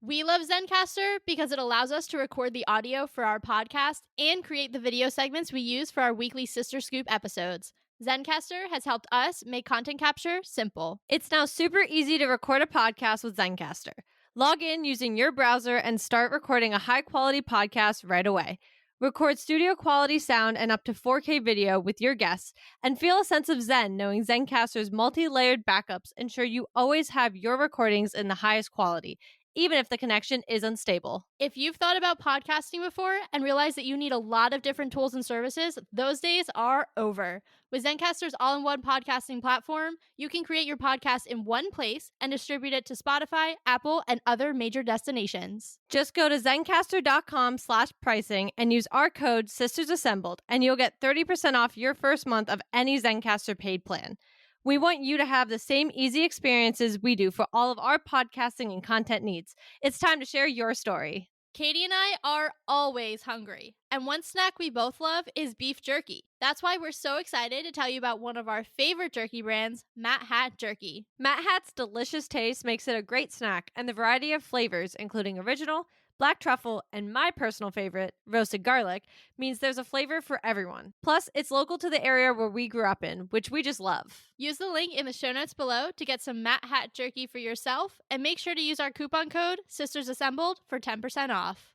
We love Zencaster because it allows us to record the audio for our podcast and create the video segments we use for our weekly Sister Scoop episodes. Zencaster has helped us make content capture simple. It's now super easy to record a podcast with Zencaster. Log in using your browser and start recording a high-quality podcast right away. Record studio-quality sound and up to 4K video with your guests, and feel a sense of zen knowing Zencaster's multi-layered backups ensure you always have your recordings in the highest quality, even if the connection is unstable. If you've thought about podcasting before and realized that you need a lot of different tools and services, those days are over. With Zencaster's all-in-one podcasting platform, you can create your podcast in one place and distribute it to Spotify, Apple, and other major destinations. Just go to Zencaster.com/pricing and use our code SistersAssembled, and you'll get 30% off your first month of any Zencaster paid plan. We want you to have the same easy experiences we do for all of our podcasting and content needs. It's time to share your story. Katie and I are always hungry, and one snack we both love is beef jerky. That's why we're so excited to tell you about one of our favorite jerky brands, Matt Hat Jerky. Matt Hat's delicious taste makes it a great snack, and the variety of flavors, including original, black truffle, and my personal favorite, roasted garlic, means there's a flavor for everyone. Plus, it's local to the area where we grew up in, which we just love. Use the link in the show notes below to get some Matt Hat Jerky for yourself, and make sure to use our coupon code SistersAssembled for 10% off.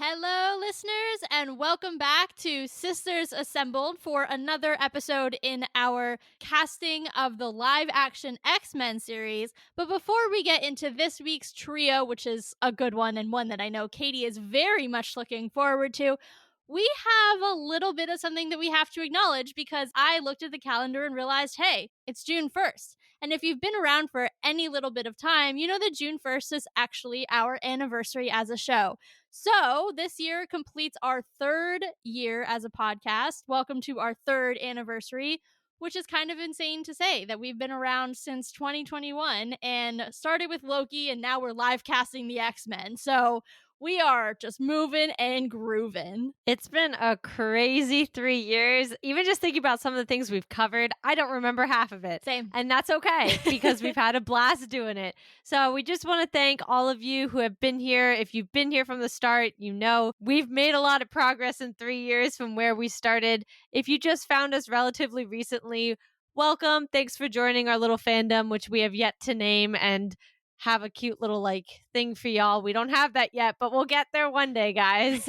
Hello, listeners, and welcome back to Sisters Assembled for another episode in our casting of the live-action X-Men series. But before we get into this week's trio, which is a good one and one that I know Katie is very much looking forward to, we have a little bit of something that we have to acknowledge because I looked at the calendar and realized, hey, it's June 1st. And if you've been around for any little bit of time, you know that June 1st is actually our anniversary as a show. So this year completes our third year as a podcast. Welcome to our third anniversary, which is kind of insane to say that we've been around since 2021 and started with Loki, and now we're live casting the X-Men. So we are just moving and grooving. It's been a crazy 3 years. Even just thinking about some of the things we've covered, I don't remember half of it. Same. And that's okay because we've had a blast doing it. So we just want to thank all of you who have been here. If you've been here from the start, you know we've made a lot of progress in 3 years from where we started. If you just found us relatively recently, welcome. Thanks for joining our little fandom, which we have yet to name and have a cute little thing for y'all. We don't have that yet, but we'll get there one day, guys.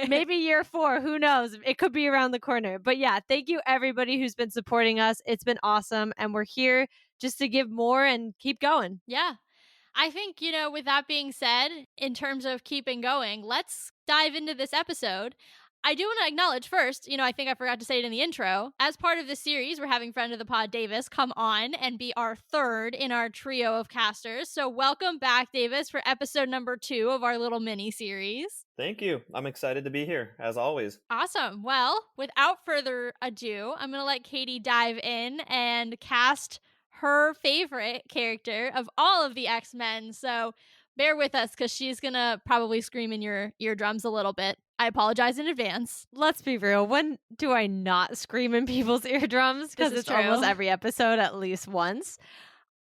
Maybe year 4, who knows? It could be around the corner. But yeah, thank you everybody who's been supporting us. It's been awesome, and we're here just to give more and keep going. Yeah. I think, with that being said, in terms of keeping going, let's dive into this episode. I do want to acknowledge first, I think I forgot to say it in the intro. As part of this series, we're having friend of the pod, Davis, come on and be our third in our trio of casters. So welcome back, Davis, for episode number 2 of our little mini series. Thank you. I'm excited to be here, as always. Awesome. Well, without further ado, I'm going to let Katie dive in and cast her favorite character of all of the X-Men. So bear with us because she's going to probably scream in your eardrums a little bit. I apologize in advance. Let's be real. When do I not scream in people's eardrums? Because it's almost every episode at least once.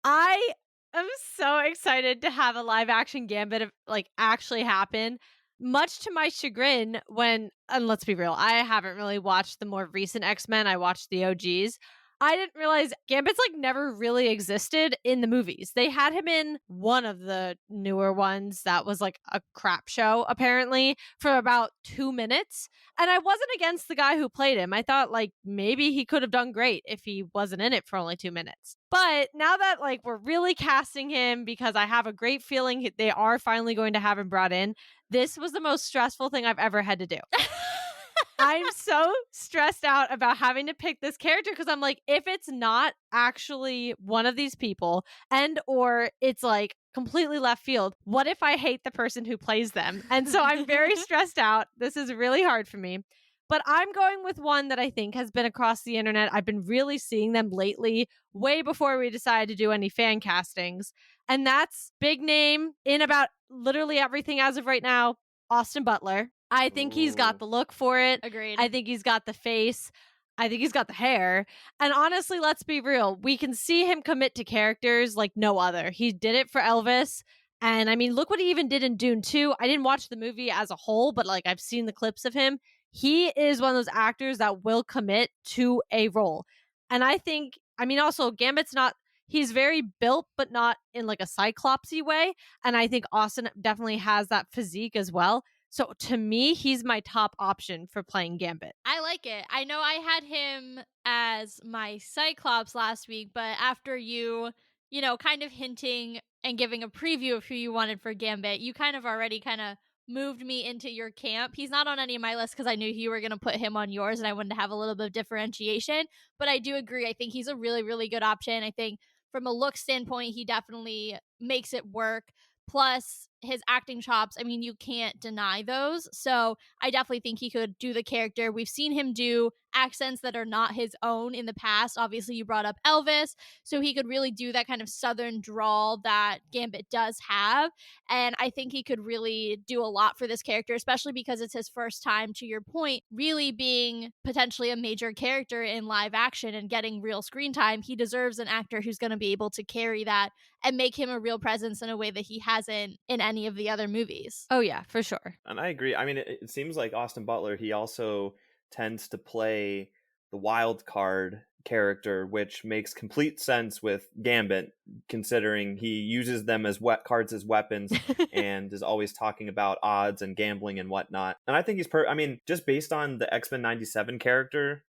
I am so excited to have a live action Gambit actually happen. Much to my chagrin and let's be real, I haven't really watched the more recent X-Men. I watched the OGs. I didn't realize Gambit's never really existed in the movies. They had him in one of the newer ones that was a crap show, apparently, for about 2 minutes. And I wasn't against the guy who played him. I thought maybe he could have done great if he wasn't in it for only 2 minutes. But now that we're really casting him, because I have a great feeling they are finally going to have him brought in, this was the most stressful thing I've ever had to do. I'm so stressed out about having to pick this character because I'm if it's not actually one of these people or it's completely left field, what if I hate the person who plays them? And so I'm very stressed out. This is really hard for me. But I'm going with one that I think has been across the internet. I've been really seeing them lately, way before we decided to do any fan castings. And that's big name in about literally everything as of right now, Austin Butler. I think he's got the look for it. Agreed. I think he's got the face. I think he's got the hair. And honestly, let's be real. We can see him commit to characters like no other. He did it for Elvis. And I mean, look what he even did in Dune 2. I didn't watch the movie as a whole, but like I've seen the clips of him. He is one of those actors that will commit to a role. And I think, I mean, also Gambit's not, he's very built, but not in like a cyclopsy way. And I think Austin definitely has that physique as well. So to me, he's my top option for playing Gambit. I like it. I know I had him as my Cyclops last week, but after you kind of hinting and giving a preview of who you wanted for Gambit, you kind of already kind of moved me into your camp. He's not on any of my lists because I knew you were going to put him on yours and I wanted to have a little bit of differentiation. But I do agree. I think he's a really, really good option. I think from a look standpoint, he definitely makes it work. Plus his acting chops, I mean, you can't deny those. So I definitely think he could do the character. We've seen him do accents that are not his own in the past. Obviously, you brought up Elvis, so he could really do that kind of southern drawl that Gambit does have. And I think he could really do a lot for this character, especially because it's his first time, to your point, really being potentially a major character in live action and getting real screen time. He deserves an actor who's going to be able to carry that and make him a real presence in a way that he hasn't in any of the other movies. Oh yeah, for sure. And I agree. I mean, it seems like Austin Butler, he also tends to play the wild card character, which makes complete sense with Gambit, considering he uses them as cards as weapons and is always talking about odds and gambling and whatnot. And I think he's I mean, just based on the X-Men 97 character,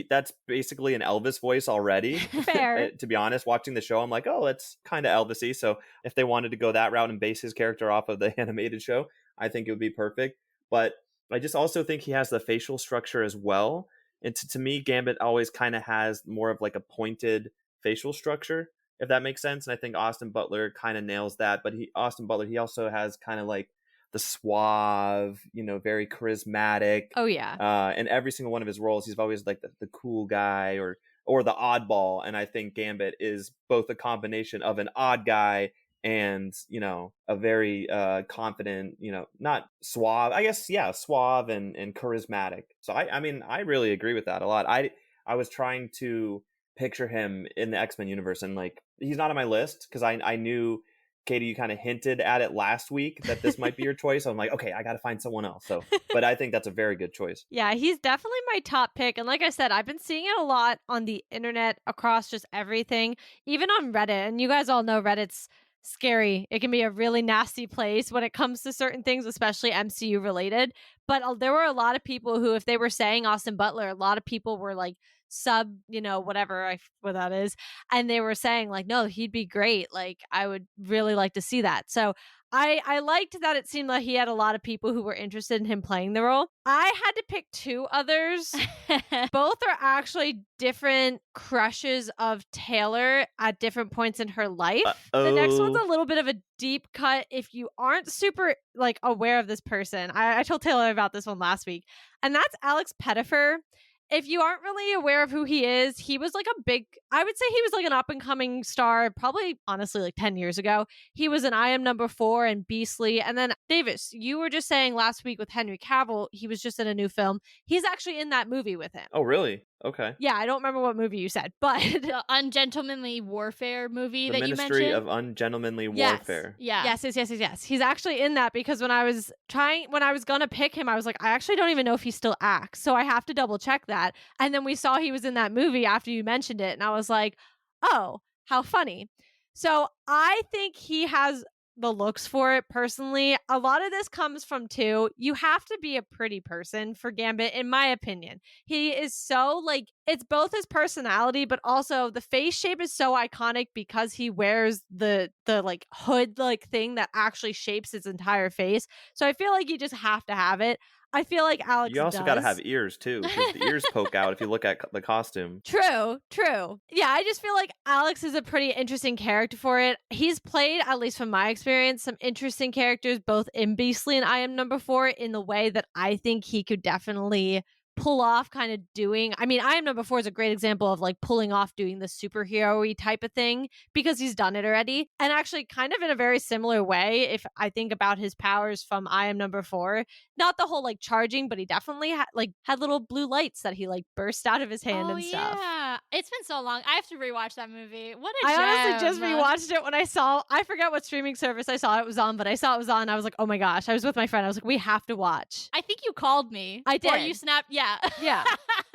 that's basically an Elvis voice already. Fair. To be honest, watching the show, I'm like, oh, that's kind of Elvis-y. So if they wanted to go that route and base his character off of the animated show, I think it would be perfect. But I just also think he has the facial structure as well. And to me, Gambit always kind of has more of like a pointed facial structure, if that makes sense. And I think Austin Butler kind of nails that. But Austin Butler, he also has kind of like the suave, very charismatic. Oh yeah. And every single one of his roles, he's always like the cool guy or the oddball. And I think Gambit is both a combination of an odd guy and a very confident, not suave, I guess, yeah, suave and charismatic. So I mean, I really agree with that a lot. I was trying to picture him in the X-Men universe, and like he's not on my list because I knew, Katie, you kind of hinted at it last week that this might be your choice. I'm like, okay, I got to find someone else. So, but I think that's a very good choice. Yeah, he's definitely my top pick. And like I said, I've been seeing it a lot on the internet across just everything, even on Reddit. And you guys all know Reddit's scary. It can be a really nasty place when it comes to certain things, especially MCU related. But there were a lot of people who, if they were saying Austin Butler, a lot of people were like, sub, whatever what that is, and they were saying like, no, he'd be great, like I would really like to see that. So I liked that it seemed like he had a lot of people who were interested in him playing the role. I had to pick two others. Both are actually different crushes of Taylor at different points in her life. The next one's a little bit of a deep cut if you aren't super like aware of this person. I told Taylor about this one last week, and that's Alex Pettyfer. If you aren't really aware of who he is, he was like I would say he was like an up and coming star, probably honestly like 10 years ago. He was in I Am Number 4 and Beastly. And then Davis, you were just saying last week with Henry Cavill, he was just in a new film. He's actually in that movie with him. Oh, really? Okay. Yeah, I don't remember what movie you said, but the Ungentlemanly Warfare movie that you mentioned. The Ministry of Ungentlemanly Warfare. Yeah. Yes. He's actually in that because when I was gonna pick him, I was like, I actually don't even know if he still acts, so I have to double check that. And then we saw he was in that movie after you mentioned it, and I was like, oh, how funny. So I think he has the looks for it personally. A lot of this comes from you have to be a pretty person for Gambit, in my opinion. He is so like, it's both his personality, but also the face shape is so iconic because he wears the like hood like thing that actually shapes his entire face. So I feel like you just have to have it. I feel like Alex You also got to have ears, too, because the ears poke out if you look at the costume. True. Yeah, I just feel like Alex is a pretty interesting character for it. He's played, at least from my experience, some interesting characters, both in Beastly and I Am Number 4, in the way that I think he could definitely pull off kind of doing. I mean, I Am Number 4 is a great example of like pulling off doing the superhero-y type of thing because he's done it already. And actually kind of in a very similar way, if I think about his powers from I Am Number 4, not the whole like charging, but he definitely had little blue lights that he like burst out of his hand and stuff. Yeah. It's been so long. I have to rewatch that movie. What a I gem. honestly just rewatched it when I forget what streaming service I saw it was on, but I saw it was on. I was like, oh my gosh. I was with my friend. I was like, we have to watch. I think you called me. I did. Or you snapped. Yeah. Yeah.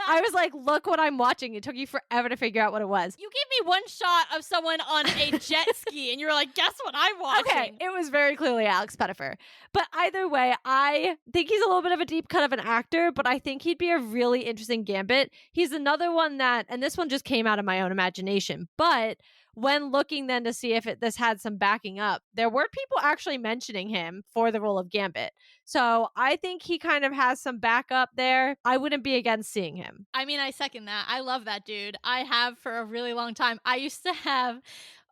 I was like, look what I'm watching. It took you forever to figure out what it was. You gave me one shot of someone on a jet ski and you were like, guess what I'm watching? Okay, it was very clearly Alex Pettyfer. But either way, I think he's a little bit of a deep cut of an actor, but I think he'd be a really interesting Gambit. He's another one that, and this one just came out of my own imagination, but when looking then to see if this had some backing up, there were people actually mentioning him for the role of Gambit. So I think he kind of has some backup there. I wouldn't be against seeing him. I mean, I second that. I love that dude. I have for a really long time. I used to have,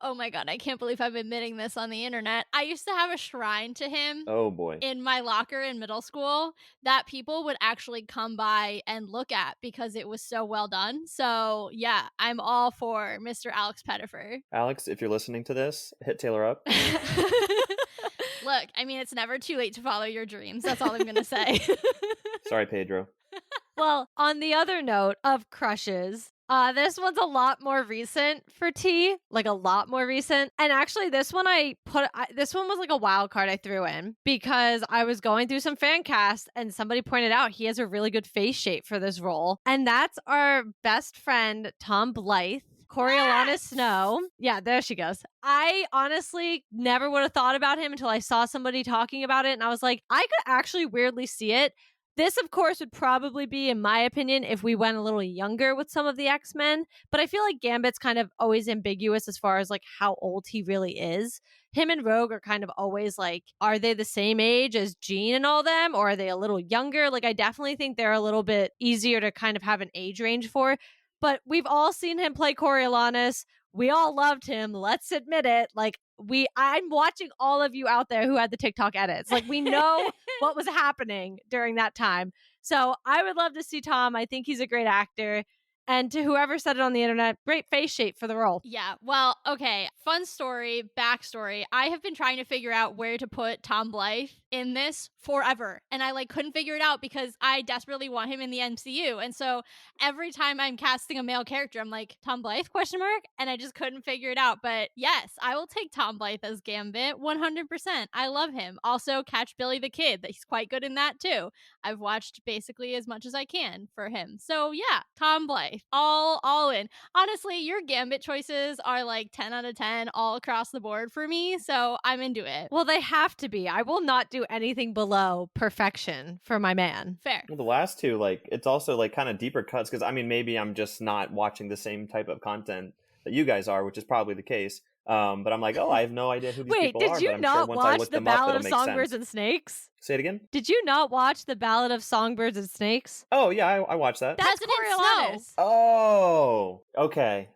oh my God, I can't believe I'm admitting this on the internet. I used to have a shrine to him. Oh boy. In my locker in middle school that people would actually come by and look at because it was so well done. So yeah, I'm all for Mr. Alex Pettyfer. Alex, if you're listening to this, hit Taylor up. Look, I mean, it's never too late to follow your dreams. That's all I'm going to say. Sorry, Pedro. Well, on the other note of crushes, this one's a lot more recent for T, like a lot more recent. And actually, this one this one was like a wild card I threw in because I was going through some fan cast and somebody pointed out he has a really good face shape for this role. And that's our best friend, Tom Blythe. Coriolanus Snow. Yeah, there she goes. I honestly never would have thought about him until I saw somebody talking about it. And I was like, I could actually weirdly see it. This, of course, would probably be, in my opinion, if we went a little younger with some of the X-Men. But I feel like Gambit's kind of always ambiguous as far as like how old he really is. Him and Rogue are kind of always like, are they the same age as Jean and all them? Or are they a little younger? Like, I definitely think they're a little bit easier to kind of have an age range for. But we've all seen him play Coriolanus. We all loved him. Let's admit it. Like, I'm watching all of you out there who had the TikTok edits. Like, we know what was happening during that time. So I would love to see Tom. I think he's a great actor. And to whoever said it on the internet, great face shape for the role. Yeah, well, okay. Fun story, backstory. I have been trying to figure out where to put Tom Blythe in this forever. And I like couldn't figure it out because I desperately want him in the MCU. And so every time I'm casting a male character, I'm like, Tom Blythe, ? And I just couldn't figure it out. But yes, I will take Tom Blythe as Gambit 100%. I love him. Also, Catch Billy the Kid. He's quite good in that too. I've watched basically as much as I can for him. So yeah, Tom Blythe. All in. Honestly, your Gambit choices are like 10 out of 10 all across the board for me, so I'm into it. Well, they have to be. I will not do anything below perfection for my man. Fair. Well, the last two, like, it's also like kind of deeper cuts because I mean, maybe I'm just not watching the same type of content that you guys are, which is probably the case. But I'm like, oh, I have no idea who these people are. Wait, did you not watch The Ballad of Songbirds and Snakes? Say it again? Did you not watch The Ballad of Songbirds and Snakes? Oh, yeah, I watched that. That's Coriolanus. Oh, okay,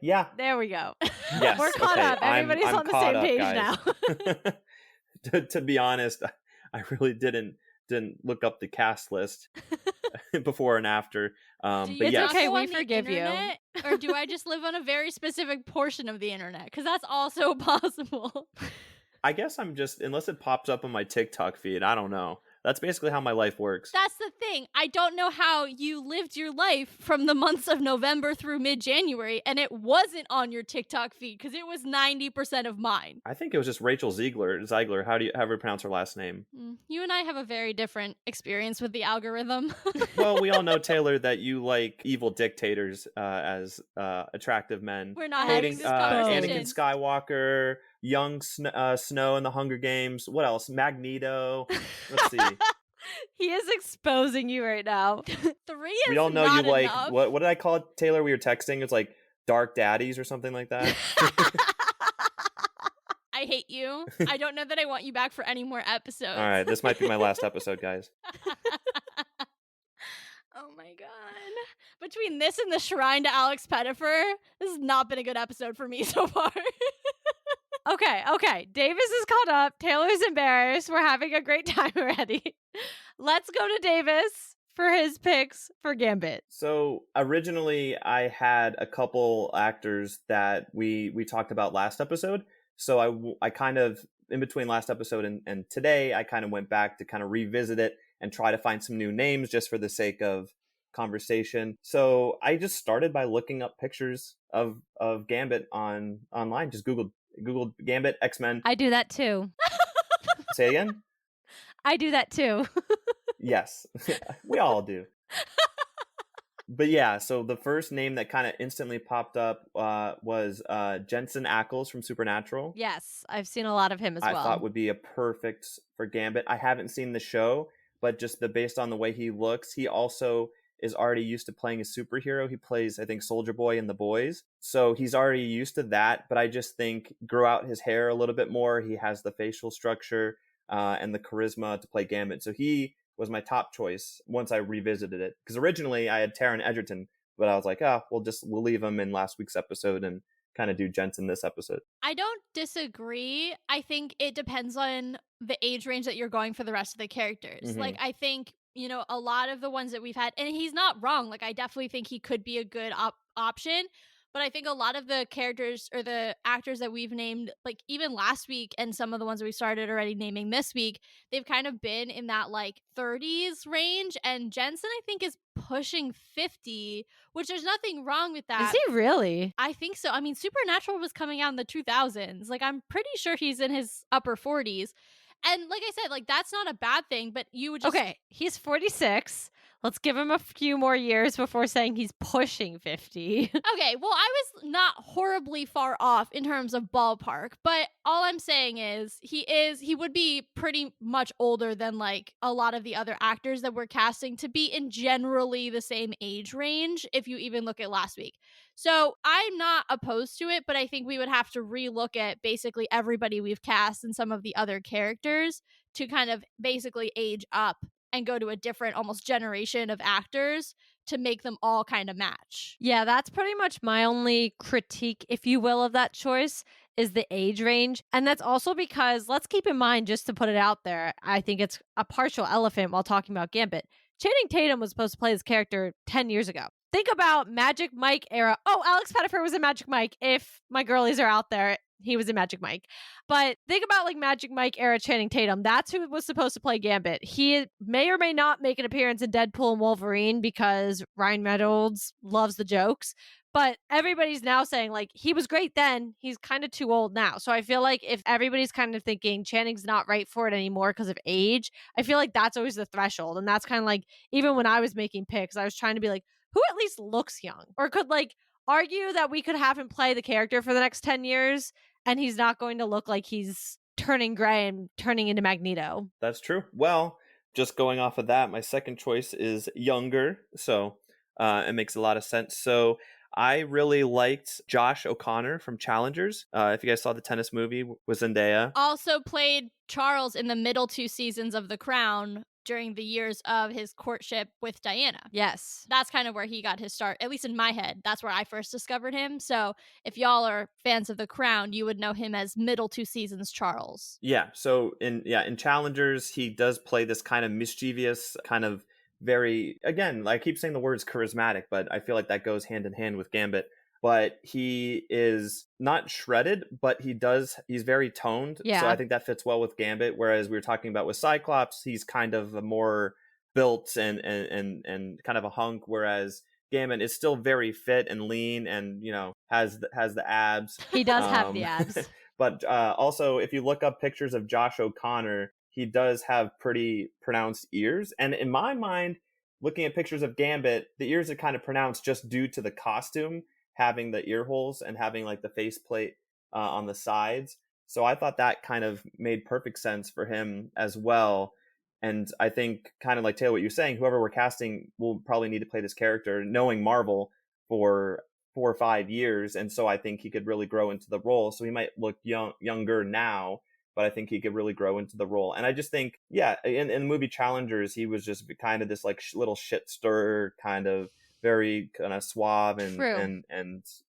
yeah. There we go. Yes, we're caught up. Everybody's on the same page now. To be honest, I really didn't look up the cast list before and after. But yes. Okay, we forgive you. Or do I just live on a very specific portion of the internet? Because that's also possible. I guess I'm just, unless it pops up on my TikTok feed, I don't know. That's basically how my life works. That's the thing. I don't know how you lived your life from the months of November through mid-January, and it wasn't on your TikTok feed, because it was 90% of mine. I think it was just Rachel Ziegler. However you pronounce her last name? You and I have a very different experience with the algorithm. Well, we all know, Taylor, that you like evil dictators as attractive men. We're not having this conversation. Anakin Skywalker, young Snow in the Hunger Games. What else? Magneto. Let's see. He is exposing you right now. 3 is we all know not you like enough. what did I call it, Taylor? We were texting. It's like dark daddies or something like that. I hate you. I don't know that I want you back for any more episodes. All right, this might be my last episode, guys. Oh my god. Between this and the shrine to Alex Pettyfer, this has not been a good episode for me so far. Okay. Davis is caught up. Taylor's embarrassed. We're having a great time already. Let's go to Davis for his picks for Gambit? So originally I had a couple actors that we talked about last episode. So I kind of, in between last episode and today, I kind of went back to kind of revisit it and try to find some new names just for the sake of conversation. So I just started by looking up pictures of Gambit online. Just Googled Gambit X-Men. I do that too. Say again? I do that too. Yes, we all do. But yeah, so the first name that kind of instantly popped up was Jensen Ackles from Supernatural. Yes, I've seen a lot of him as well. I thought would be a perfect for Gambit. I haven't seen the show, but just based on the way he looks, he also is already used to playing a superhero. He plays, I think, Soldier Boy in The Boys. So he's already used to that, but I just think grow out his hair a little bit more. He has the facial structure and the charisma to play Gambit. So he was my top choice once I revisited it. Because originally I had Taron Egerton, but I was like, we'll leave him in last week's episode and kind of do Jensen this episode. I don't disagree. I think it depends on the age range that you're going for the rest of the characters. Mhm. Like, I think, a lot of the ones that we've had, and he's not wrong. Like, I definitely think he could be a good option. But I think a lot of the characters or the actors that we've named, like even last week and some of the ones that we started already naming this week, they've kind of been in that like 30s range. And Jensen, I think, is pushing 50, which there's nothing wrong with that. Is he really? I think so. I mean, Supernatural was coming out in the 2000s. Like, I'm pretty sure he's in his upper 40s. And like I said, like, that's not a bad thing, but you would just... Okay, he's 46. Let's give him a few more years before saying he's pushing 50. Okay, well, I was not horribly far off in terms of ballpark, but all I'm saying is he would be pretty much older than like a lot of the other actors that we're casting to be in generally the same age range if you even look at last week. So I'm not opposed to it, but I think we would have to relook at basically everybody we've cast and some of the other characters to kind of basically age up and go to a different almost generation of actors to make them all kind of match. Yeah, that's pretty much my only critique, if you will, of that choice is the age range. And that's also because, let's keep in mind, just to put it out there, I think it's a partial elephant while talking about Gambit. Channing Tatum was supposed to play this character 10 years ago. Think about Magic Mike era. Oh, Alex Pettyfer was in Magic Mike. If my girlies are out there, he was in Magic Mike. But think about like Magic Mike era Channing Tatum. That's who was supposed to play Gambit. He may or may not make an appearance in Deadpool and Wolverine because Ryan Reynolds loves the jokes. But everybody's now saying like he was great then. He's kind of too old now. So I feel like if everybody's kind of thinking Channing's not right for it anymore because of age, I feel like that's always the threshold. And that's kind of like, even when I was making picks, I was trying to be like, who at least looks young or could like argue that we could have him play the character for the next 10 years and he's not going to look like he's turning gray and turning into Magneto. That's true. Well, just going off of that, my second choice is younger. So it makes a lot of sense. So I really liked Josh O'Connor from Challengers. If you guys saw the tennis movie with Zendaya. Also played Charles in the middle 2 seasons of The Crown during the years of his courtship with Diana. Yes. That's kind of where he got his start, at least in my head. That's where I first discovered him. So if y'all are fans of The Crown, you would know him as middle 2 seasons Charles. Yeah. So in Challengers, he does play this kind of mischievous, kind of very, again, I keep saying the words charismatic, but I feel like that goes hand in hand with Gambit. But he is not shredded, but he's very toned. Yeah. So I think that fits well with Gambit. Whereas we were talking about with Cyclops, he's kind of a more built and kind of a hunk. Whereas Gambit is still very fit and lean and, has the abs. He does have the abs. But also, if you look up pictures of Josh O'Connor, he does have pretty pronounced ears. And in my mind, looking at pictures of Gambit, the ears are kind of pronounced just due to the costume, having the ear holes and having like the faceplate on the sides. So I thought that kind of made perfect sense for him as well. And I think, kind of like Taylor, what you're saying, whoever we're casting will probably need to play this character, knowing Marvel for 4 or 5 years. And so I think he could really grow into the role. So he might look younger now, but I think he could really grow into the role. And I just think, yeah, in the movie Challengers, he was just kind of this like little shit stirrer, kind of very kind of suave and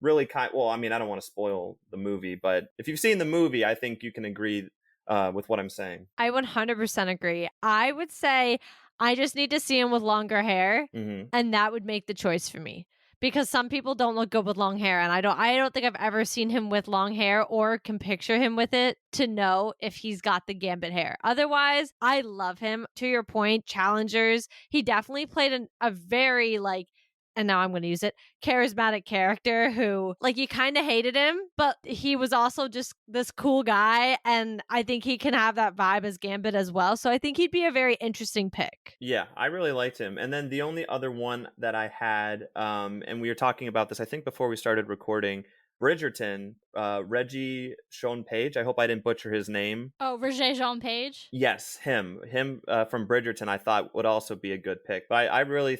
really kind. Well, I mean, I don't want to spoil the movie, but if you've seen the movie, I think you can agree with what I'm saying. I 100% agree. I would say I just need to see him with longer hair, Mm-hmm. and that would make the choice for me. Because some people don't look good with long hair, and I don't think I've ever seen him with long hair or can picture him with it to know if he's got the Gambit hair. Otherwise, I love him. To your point, challengers, he definitely played a very and now I'm going to use it, charismatic character who, you kind of hated him, but he was also just this cool guy. And I think he can have that vibe as Gambit as well. So I think he'd be a very interesting pick. Yeah, I really liked him. And then the only other one that I had, and we were talking about this, I think before we started recording, Bridgerton, Reggie Sean Page. I hope I didn't butcher his name. Oh, Roger Jean Page? Yes, him from Bridgerton I thought would also be a good pick. But I really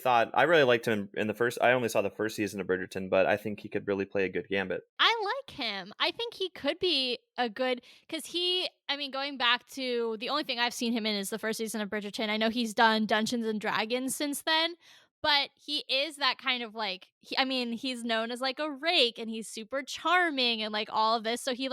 liked him in the first. I only saw the first season of Bridgerton, but I think he could really play a good Gambit. I like him. I think he could be a good, because going back to the only thing I've seen him in is the first season of Bridgerton. I know he's done Dungeons and Dragons since then, but he is that kind of he's known as like a rake, and he's super charming and like all of this. So he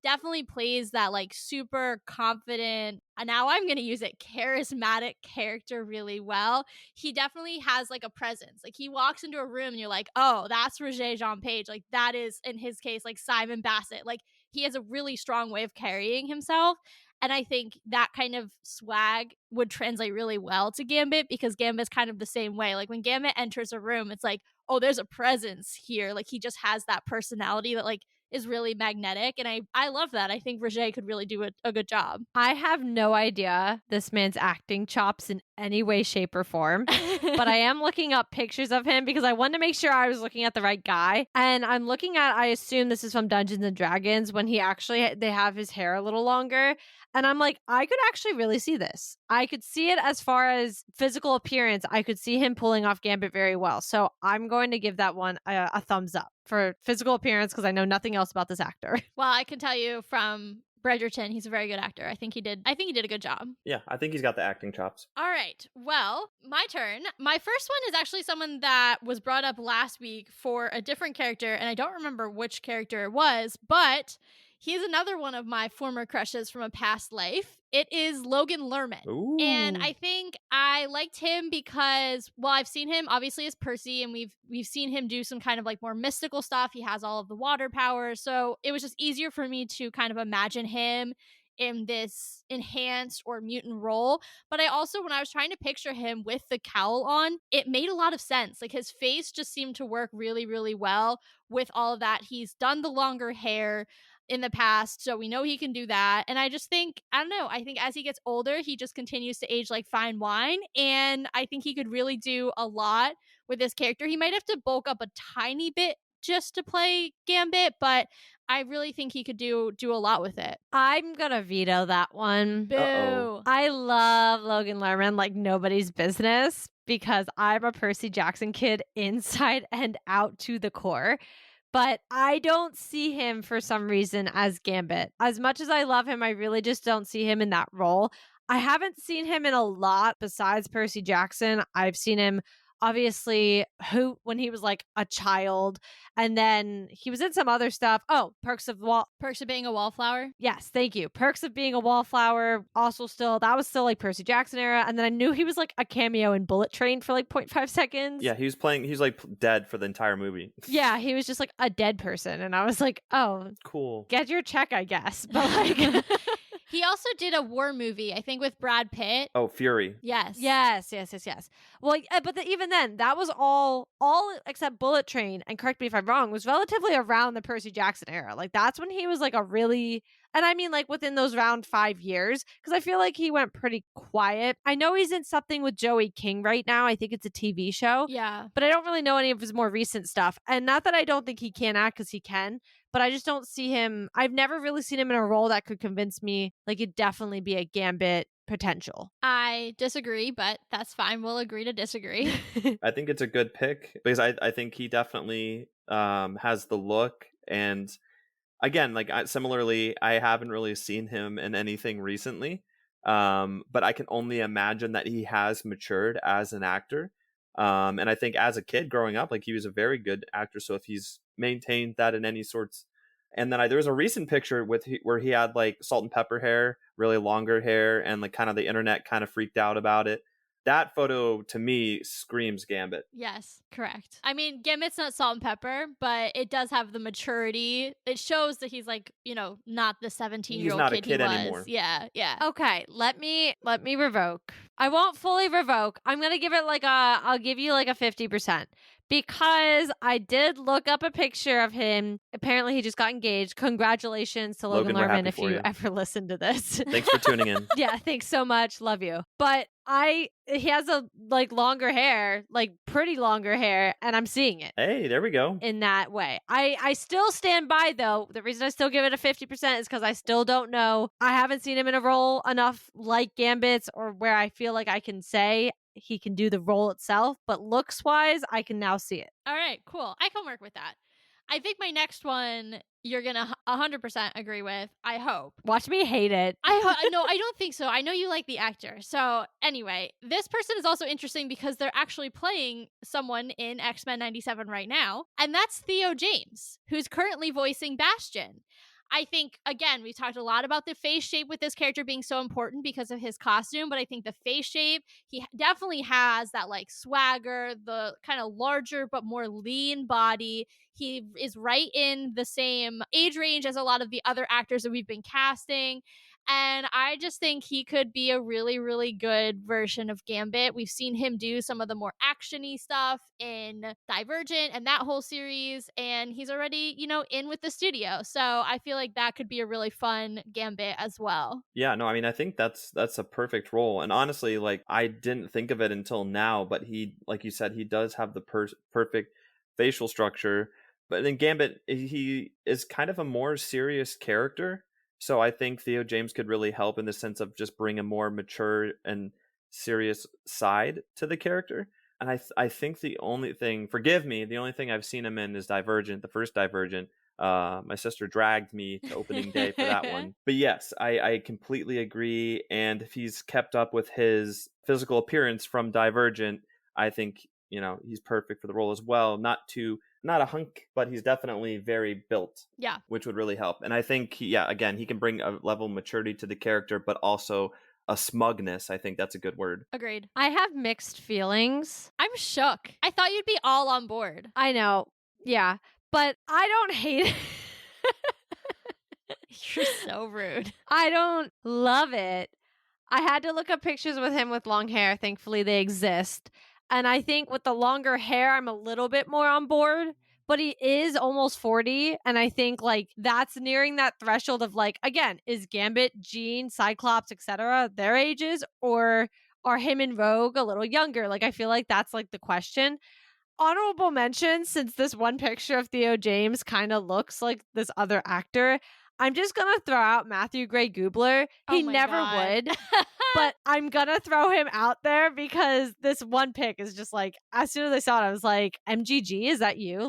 definitely plays that like super confident, now I'm going to use it, charismatic character really well. He definitely has like a presence. Like he walks into a room and you're like, oh, that's Roger Jean Page. Like that is, in his case, like Simon Bassett. Like he has a really strong way of carrying himself. And I think that kind of swag would translate really well to Gambit, because Gambit's kind of the same way. Like when Gambit enters a room, it's like, oh, there's a presence here. Like he just has that personality that like is really magnetic. And I love that. I think Roger could really do a good job. I have no idea this man's acting chops in any way, shape, or form. But I am looking up pictures of him because I wanted to make sure I was looking at the right guy. And I'm looking at, I assume this is from Dungeons and Dragons, when they have his hair a little longer. And I'm like, I could actually really see this. I could see it as far as physical appearance. I could see him pulling off Gambit very well. So I'm going to give that one a thumbs up for physical appearance, because I know nothing else about this actor. Well, I can tell you from Bridgerton, he's a very good actor. I think he did a good job. Yeah, I think he's got the acting chops. All right. Well, my turn. My first one is actually someone that was brought up last week for a different character, and I don't remember which character it was, but he's another one of my former crushes from a past life. It is Logan Lerman. Ooh. And I think I liked him because, well, I've seen him obviously as Percy, and we've seen him do some kind of like more mystical stuff. He has all of the water powers. So it was just easier for me to kind of imagine him in this enhanced or mutant role. But I also, when I was trying to picture him with the cowl on, it made a lot of sense. Like his face just seemed to work really, really well with all of that. He's done the longer hair in the past, so we know he can do that. And I just think, I don't know, I think as he gets older, he just continues to age like fine wine, and I think he could really do a lot with this character. He might have to bulk up a tiny bit just to play Gambit, but I really think he could do a lot with it. I'm gonna veto that one. Boo. Uh-oh. I love Logan Lerman like nobody's business, because I'm a Percy Jackson kid inside and out to the core. But I don't see him for some reason as Gambit. As much as I love him, I really just don't see him in that role. I haven't seen him in a lot besides Percy Jackson. I've seen him obviously when he was like a child, and then he was in some other stuff. Oh, Perks of Being a Wallflower. Yes, thank you. Perks of Being a Wallflower. Also, that was still like Percy Jackson era. And then I knew he was like a cameo in Bullet Train for like 0.5 seconds. Yeah, he's like dead for the entire movie. Yeah, he was just like a dead person, and I was like, oh, cool. Get your check, I guess. But like. He also did a war movie, I think, with Brad Pitt. Oh, Fury. Yes. Well, but even then, that was all except Bullet Train, and correct me if I'm wrong, was relatively around the Percy Jackson era. Like, that's when he was like a really, and I mean like within those around 5 years, because I feel like he went pretty quiet. I know he's in something with Joey King right now. I think it's a TV show. Yeah. But I don't really know any of his more recent stuff. And not that I don't think he can act, because he can, but I just don't see him. I've never really seen him in a role that could convince me like it'd definitely be a Gambit potential. I disagree, but that's fine. We'll agree to disagree. I think it's a good pick, because I think he definitely has the look. And again, like similarly, I haven't really seen him in anything recently, but I can only imagine that he has matured as an actor. And I think as a kid growing up, like he was a very good actor. So if he's maintained that in any sorts, and then there was a recent picture where he had like salt and pepper hair, really longer hair, and like kind of the internet kind of freaked out about it. that photo to me screams Gambit. Yes, correct. I mean, Gambit's not salt and pepper, but it does have the maturity. It shows that he's like, not the 17-year-old He's not kid a kid he was. anymore. Yeah. Okay, let me revoke. I won't fully revoke. I'm gonna give it I'll give you like a 50%. Because I did look up a picture of him. Apparently, he just got engaged. Congratulations to Logan we're Lerman happy if for you you. ever listen to this. Thanks for tuning in. Yeah, thanks so much. Love you. But he has a longer hair, pretty longer hair, and I'm seeing it. Hey, there we go. In that way. I still stand by, though. The reason I still give it a 50% is because I still don't know. I haven't seen him in a role enough like Gambit's or where I feel like I can say he can do the role itself, but looks wise, I can now see it. All right, cool. I can work with that. I think my next one you're gonna 100% agree with. I hope. Watch me hate it. No, I don't think so. I know you like the actor. So anyway, this person is also interesting because they're actually playing someone in X-Men 97 right now, and that's Theo James, who's currently voicing Bastion. I think, again, we talked a lot about the face shape with this character being so important because of his costume, but I think the face shape, he definitely has that swagger, the kind of larger but more lean body. He is right in the same age range as a lot of the other actors that we've been casting. And I just think he could be a really, really good version of Gambit. We've seen him do some of the more action-y stuff in Divergent and that whole series, and he's already, in with the studio. So I feel like that could be a really fun Gambit as well. Yeah, no, I mean, I think that's a perfect role. And honestly, I didn't think of it until now, but he, like you said, he does have the perfect facial structure. But in Gambit, he is kind of a more serious character. So I think Theo James could really help in the sense of just bring a more mature and serious side to the character. And I think the only thing I've seen him in is Divergent, the first Divergent. My sister dragged me to opening day for that one. But yes, I completely agree. And if he's kept up with his physical appearance from Divergent, I think, he's perfect for the role as well. Not a hunk, but he's definitely very built. Yeah. Which would really help. And I think, he can bring a level of maturity to the character, but also a smugness. I think that's a good word. Agreed. I have mixed feelings. I'm shook. I thought you'd be all on board. I know. Yeah. But I don't hate it. You're so rude. I don't love it. I had to look up pictures with him with long hair. Thankfully, they exist. And I think with the longer hair, I'm a little bit more on board. But he is almost 40. And I think that's nearing that threshold of again, is Gambit, Jean, Cyclops, etc. their ages? Or are him and Rogue a little younger? I feel like that's the question. Honorable mention, since this one picture of Theo James kind of looks like this other actor, I'm just going to throw out Matthew Gray Gubler. He never would, but I'm going to throw him out there because this one pic is just as soon as I saw it, I was like, MGG, is that you?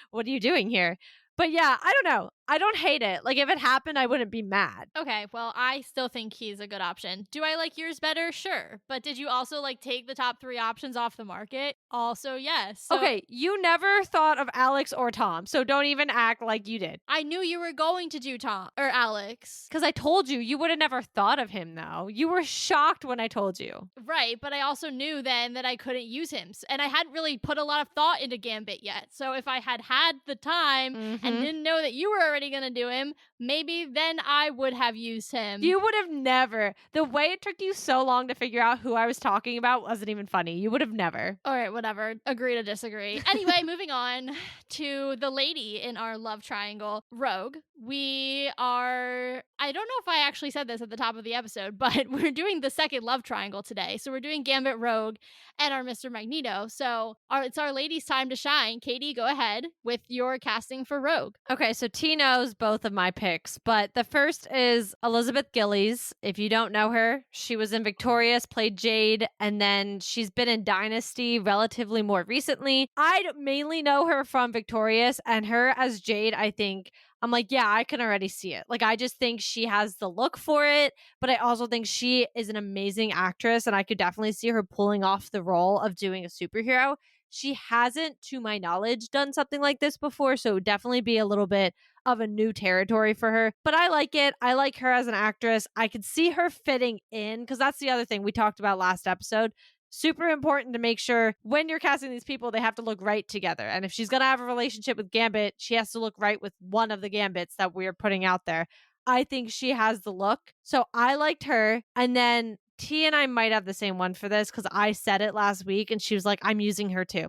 What are you doing here? But yeah, I don't know. I don't hate it. If it happened, I wouldn't be mad. Okay, well, I still think he's a good option. Do I like yours better? Sure. But did you also take the top 3 options off the market? Also, yes. So okay, you never thought of Alex or Tom, so don't even act like you did. I knew you were going to do Tom or Alex. Because I told you would have never thought of him, though. You were shocked when I told you. Right, but I also knew then that I couldn't use him. And I hadn't really put a lot of thought into Gambit yet. So if I had the time and didn't know that you were already going to do him, maybe then I would have used him. You would have never. The way it took you so long to figure out who I was talking about wasn't even funny. You would have never. All right, whatever. Agree to disagree. Anyway, moving on to the lady in our love triangle, Rogue. We are, I don't know if I actually said this at the top of the episode, but we're doing the second love triangle today. So we're doing Gambit, Rogue, and our Mr. Magneto. So it's our lady's time to shine. Katie, go ahead with your casting for Rogue. Okay, so T knows both of my picks, but the first is Elizabeth Gillies. If you don't know her, she was in Victorious, played Jade, and then she's been in Dynasty relatively more recently. I mainly know her from Victorious, and her as Jade, I think, I'm yeah, I can already see it. I just think she has the look for it, but I also think she is an amazing actress, and I could definitely see her pulling off the role of doing a superhero. She hasn't, to my knowledge, done something like this before, so it would definitely be a little bit of a new territory for her. But I like it. I like her as an actress. I could see her fitting in, because that's the other thing we talked about last episode. Super important to make sure when you're casting these people, they have to look right together. And if she's going to have a relationship with Gambit, she has to look right with one of the Gambits that we're putting out there. I think she has the look. So I liked her. And then T and I might have the same one for this because I said it last week and she was like, I'm using her too.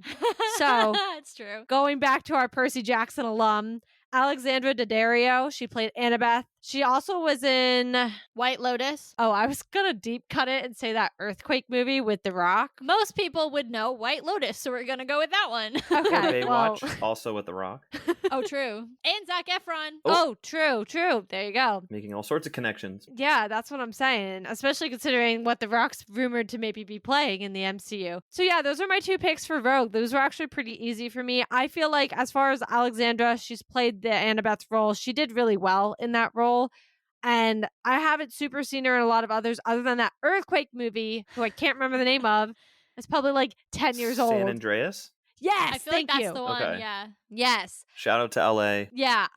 So it's true. Going back to our Percy Jackson alum, Alexandra Daddario, she played Annabeth. She also was in White Lotus. Oh, I was going to deep cut it and say that earthquake movie with The Rock. Most people would know White Lotus, so we're going to go with that one. Okay. Baywatch, also with The Rock. Oh, true. And Zac Efron. Oh, true. There you go. Making all sorts of connections. Yeah, that's what I'm saying, especially considering what The Rock's rumored to maybe be playing in the MCU. So yeah, those are my 2 picks for Rogue. Those were actually pretty easy for me. I feel like as far as Alexandra, she's played the Annabeth role. She did really well in that role. And I haven't super seen her in a lot of others other than that earthquake movie, who I can't remember the name of. It's probably like 10 years old. San Andreas? Yes, I feel like that's the one, Okay. yeah. Yes. Shout out to LA. Yeah,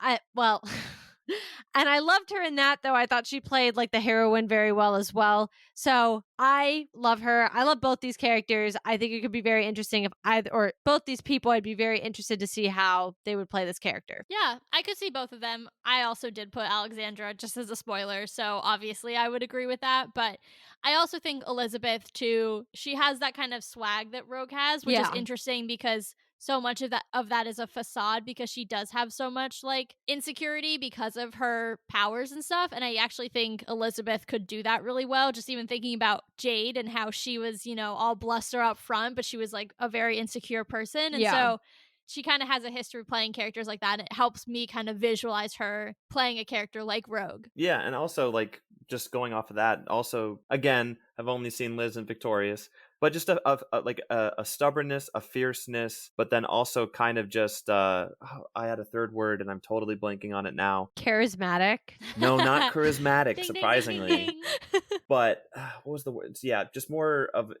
and I loved her in that, though. I thought she played like the heroine very well as well. So I love her. I love both these characters. I think it could be very interesting if either or both these people, I'd be very interested to see how they would play this character. Yeah, I could see both of them. I also did put Alexandra just as a spoiler, so obviously I would agree with that. But I also think Elizabeth, too, she has that kind of swag that Rogue has, which is interesting because so much of that is a facade because she does have so much like insecurity because of her powers and stuff. And I actually think Elizabeth could do that really well. Just even thinking about Jade and how she was, all bluster up front, but she was like a very insecure person. And so she kind of has a history of playing characters like that. And it helps me kind of visualize her playing a character like Rogue. Yeah. And also like just going off of that, also, again, I've only seen Liz and Victorious, but just a stubbornness, a fierceness, but then also kind of just, I had a third word and I'm totally blanking on it now. Charismatic. No, not charismatic, Ding, surprisingly. ding, ding, ding. But what was the word? Yeah, just more of,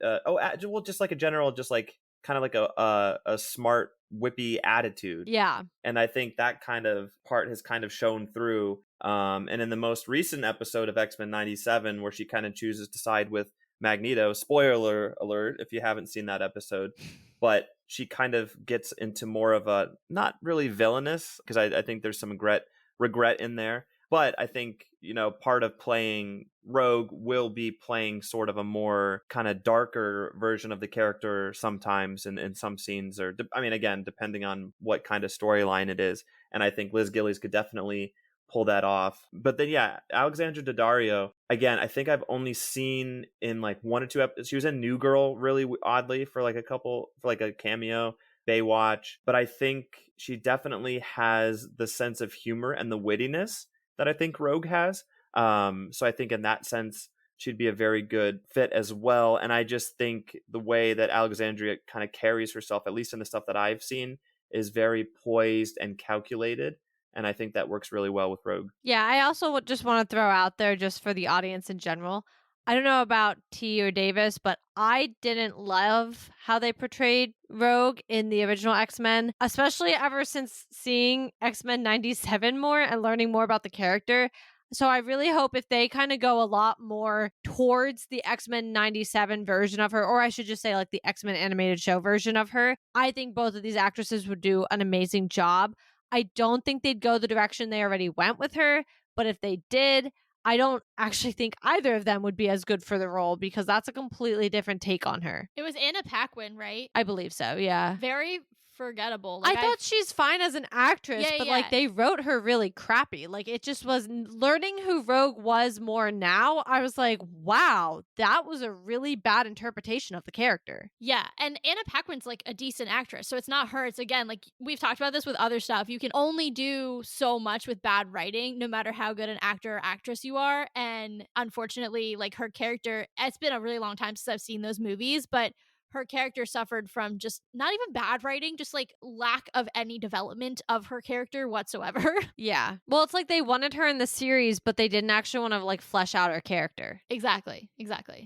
just like a general, just like kind of like a smart, whippy attitude. Yeah. And I think that kind of part has kind of shown through. And in the most recent episode of X-Men 97, where she kind of chooses to side with Magneto, spoiler alert if you haven't seen that episode, but she kind of gets into more of a, not really villainous, because I think there's some regret in there, but I think, part of playing Rogue will be playing sort of a more kind of darker version of the character sometimes in some scenes, or again, depending on what kind of storyline it is. And I think Liz Gillies could definitely pull that off. But then Alexandra Daddario, again, I think I've only seen in like 1 or 2 episodes. She was in New Girl really oddly for like a cameo, Baywatch, but I think she definitely has the sense of humor and the wittiness that I think Rogue has. So I think in that sense she'd be a very good fit as well. And I just think the way that Alexandria kind of carries herself, at least in the stuff that I've seen, is very poised and calculated. And I think that works really well with Rogue. Yeah, I also just want to throw out there, just for the audience in general, I don't know about T or Davis, but I didn't love how they portrayed Rogue in the original X-Men, especially ever since seeing X-Men 97 more and learning more about the character. So I really hope if they kind of go a lot more towards the X-Men 97 version of her, or I should just say like the X-Men animated show version of her, I think both of these actresses would do an amazing job. I don't think they'd go the direction they already went with her, but if they did, I don't actually think either of them would be as good for the role because that's a completely different take on her. It was Anna Paquin, right? I believe so, yeah. Very forgettable. I thought she's fine as an actress, but like they wrote her really crappy. Like it just was learning who Rogue was more now. I was like, wow, that was a really bad interpretation of the character. Yeah, and Anna Paquin's like a decent actress, so it's not her. It's again, like we've talked about this with other stuff. You can only do so much with bad writing, no matter how good an actor or actress you are. And unfortunately, like her character, it's been a really long time since I've seen those movies, but her character suffered from just not even bad writing, just like lack of any development of her character whatsoever. Yeah. Well, it's like they wanted her in the series, but they didn't actually want to like flesh out her character. Exactly.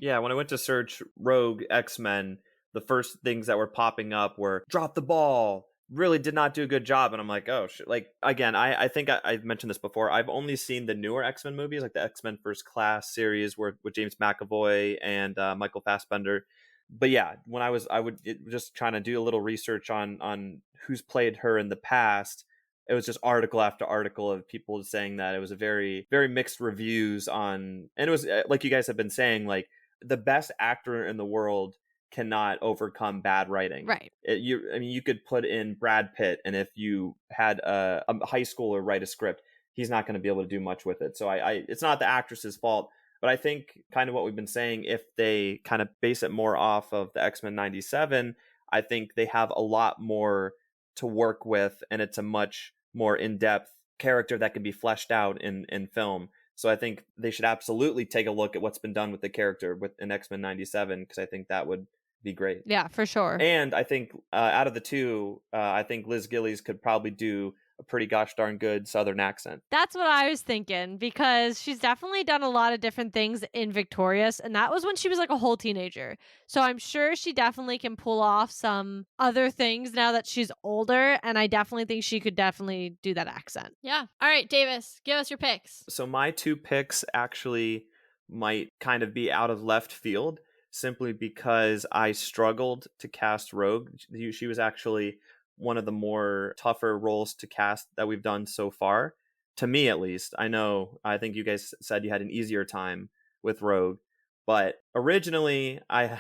Yeah, when I went to search Rogue X-Men, the first things that were popping up were drop the ball, really did not do a good job. And I'm like, oh shit. Like, again, I think I've mentioned this before. I've only seen the newer X-Men movies, like the X-Men First Class series with James McAvoy and Michael Fassbender. But yeah, when I would just trying to do a little research on who's played her in the past. It was just article after article of people saying that it was a very, very mixed reviews on, and it was like you guys have been saying, like the best actor in the world cannot overcome bad writing. Right. You could put in Brad Pitt, and if you had a high schooler write a script, he's not going to be able to do much with it. So it's not the actress's fault. But I think kind of what we've been saying, if they kind of base it more off of the X-Men 97, I think they have a lot more to work with, and it's a much more in-depth character that can be fleshed out in film. So I think they should absolutely take a look at what's been done with the character in X-Men 97, because I think that would be great. Yeah, for sure. And I think out of the two, I think Liz Gillies could probably do a pretty gosh darn good Southern accent. That's what I was thinking, because she's definitely done a lot of different things in Victorious, and that was when she was like a whole teenager. So I'm sure she definitely can pull off some other things now that she's older, and I definitely think she could definitely do that accent. Yeah. All right, Davis, give us your picks. So my two picks actually might kind of be out of left field, simply because I struggled to cast Rogue. She was actually one of the more tougher roles to cast that we've done so far, to me at least. I think you guys said you had an easier time with Rogue, but originally I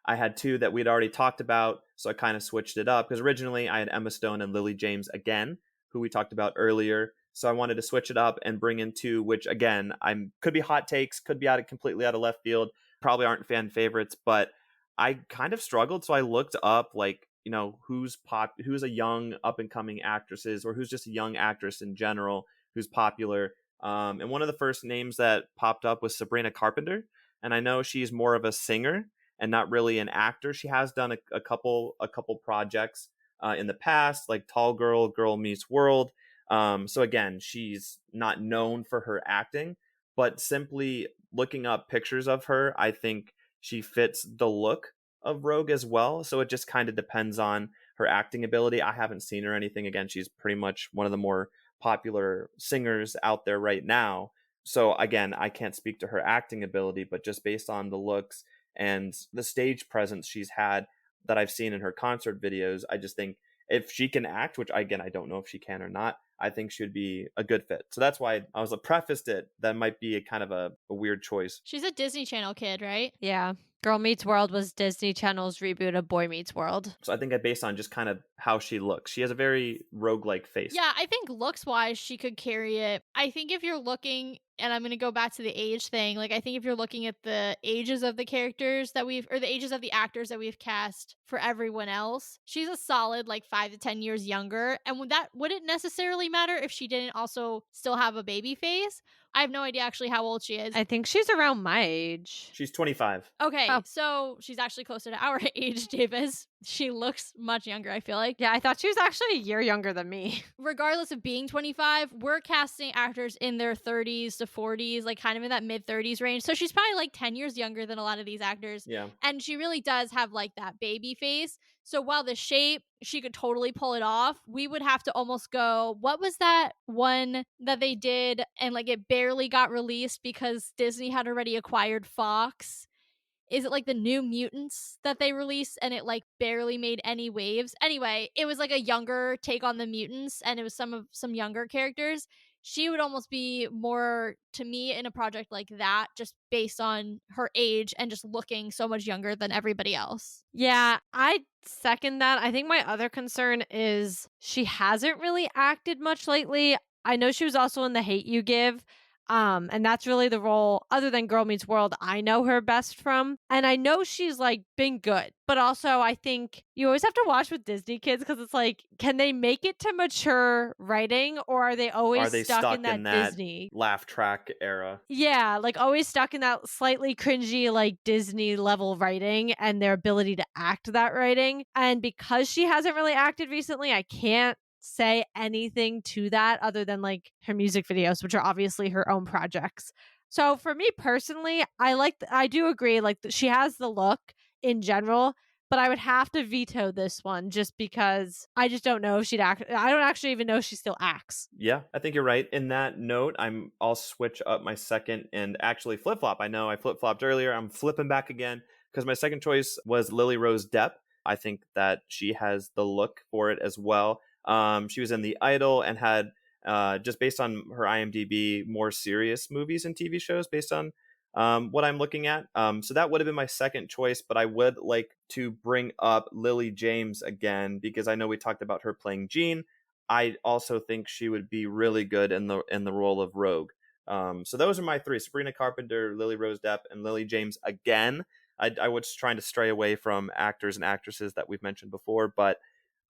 had two that we'd already talked about, so I kind of switched it up, because originally I had Emma Stone and Lily James again, who we talked about earlier. So I wanted to switch it up and bring in two, which again, could be hot takes, could be completely out of left field, probably aren't fan favorites, but I kind of struggled. So I looked up, like, who's a young up and coming actresses, or who's just a young actress in general who's popular. And one of the first names that popped up was Sabrina Carpenter. And I know she's more of a singer and not really an actor. She has done a couple projects in the past, like Tall Girl, Girl Meets World. So again, she's not known for her acting, but simply looking up pictures of her, I think she fits the look of Rogue as well. So it just kind of depends on her acting ability. I haven't seen her anything. Again, she's pretty much one of the more popular singers out there right now. So again, I can't speak to her acting ability, but just based on the looks and the stage presence she's had that I've seen in her concert videos, I just think if she can act, which again, I don't know if she can or not, I think she would be a good fit. So that's why I was prefaced it. That might be a kind of a weird choice. She's a Disney Channel kid, right? Yeah. Girl Meets World was Disney Channel's reboot of Boy Meets World. So I think based on just kind of how she looks, she has a very roguelike face. Yeah, I think looks-wise, she could carry it. I think if you're looking, and I'm going to go back to the age thing, like I think if you're looking at the ages of the characters that or the ages of the actors that we've cast for everyone else, she's a solid like 5 to 10 years younger. And would it necessarily matter if she didn't also still have a baby face? I have no idea actually how old she is. I think she's around my age. She's 25. Okay, so she's actually closer to our age, Davis. She looks much younger, I feel like. Yeah, I thought she was actually a year younger than me. Regardless of being 25, we're casting actors in their 30s to 40s, like kind of in that mid-30s range. So she's probably like 10 years younger than a lot of these actors. Yeah. And she really does have like that baby face. So while the shape, she could totally pull it off, we would have to almost go, what was that one that they did and like it barely got released because Disney had already acquired Fox? Is it like the New Mutants that they released and it like barely made any waves? Anyway, it was like a younger take on the mutants and it was some younger characters. She would almost be more to me in a project like that, just based on her age and just looking so much younger than everybody else. Yeah, I second that. I think my other concern is she hasn't really acted much lately. I know she was also in The Hate U Give. And that's really the role, other than Girl Meets World, I know her best from. And I know she's like been good, but also I think you always have to watch with Disney kids because it's like, can they make it to mature writing, or are they always stuck in that Disney laugh track era? Yeah, like always stuck in that slightly cringy like Disney level writing and their ability to act that writing. And because she hasn't really acted recently, I can't say anything to that other than like her music videos, which are obviously her own projects. So for me personally, I do agree, like she has the look in general, but I would have to veto this one just because I just don't know if she'd act. I don't actually even know if she still acts. Yeah, I think you're right. In that note, I'll switch up my second and actually flip flop. I know I flip flopped earlier. I'm flipping back again because my second choice was Lily Rose Depp. I think that she has the look for it as well. She was in The Idol and had just based on her IMDb more serious movies and TV shows based on what I'm looking at. So that would have been my second choice, but I would like to bring up Lily James again because I know we talked about her playing Jean. I also think she would be really good in the role of Rogue. So those are my three: Sabrina Carpenter, Lily Rose Depp, and Lily James again. I was trying to stray away from actors and actresses that we've mentioned before, but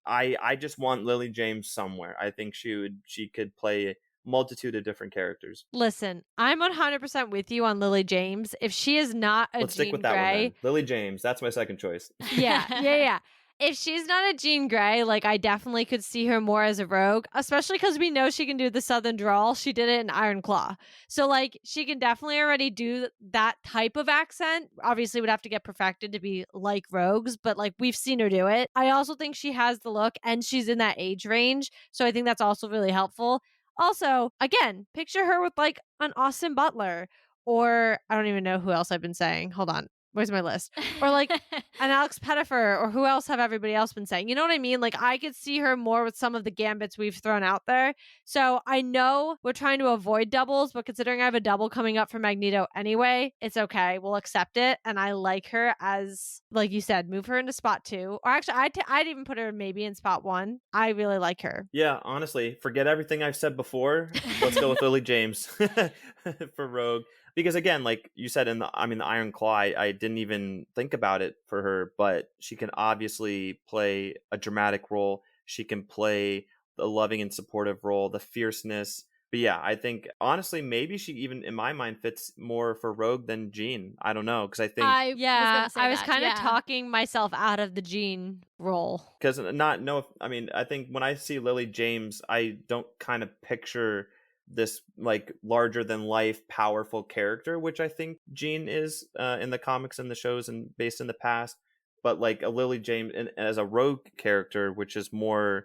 I just want Lily James somewhere. I think she could play a multitude of different characters. Listen, I'm 100% with you on Lily James. If she is not a Let's stick Jean with that one Grey, then. Lily James, that's my second choice. yeah. If she's not a Jean Grey, like I definitely could see her more as a rogue, especially because we know she can do the Southern drawl. She did it in Iron Claw. So like she can definitely already do that type of accent. Obviously would have to get perfected to be like rogues, but like we've seen her do it. I also think she has the look and she's in that age range. So I think that's also really helpful. Also, again, picture her with like an Austin Butler or I don't even know who else I've been saying. Hold on. Where's my list? Or like an Alex Pettyfer, or who else have everybody else been saying? You know what I mean? Like I could see her more with some of the gambits we've thrown out there. So I know we're trying to avoid doubles, but considering I have a double coming up for Magneto anyway, it's okay. We'll accept it. And I like her as, like you said, move her into spot 2. Or actually, I'd even put her maybe in spot 1. I really like her. Yeah, honestly, forget everything I've said before. Let's go with Lily James for Rogue. Because again, like you said the Iron Claw, I didn't even think about it for her, but she can obviously play a dramatic role. She can play the loving and supportive role, the fierceness. But yeah, I think honestly, maybe she even in my mind fits more for Rogue than Jean. I don't know, because I think I was kind of talking myself out of the Jean role. Because I think when I see Lily James, I don't kind of picture this like larger than life powerful character, which I think Jean is in the comics and the shows and based in the past, but like a Lily James as a rogue character, which is more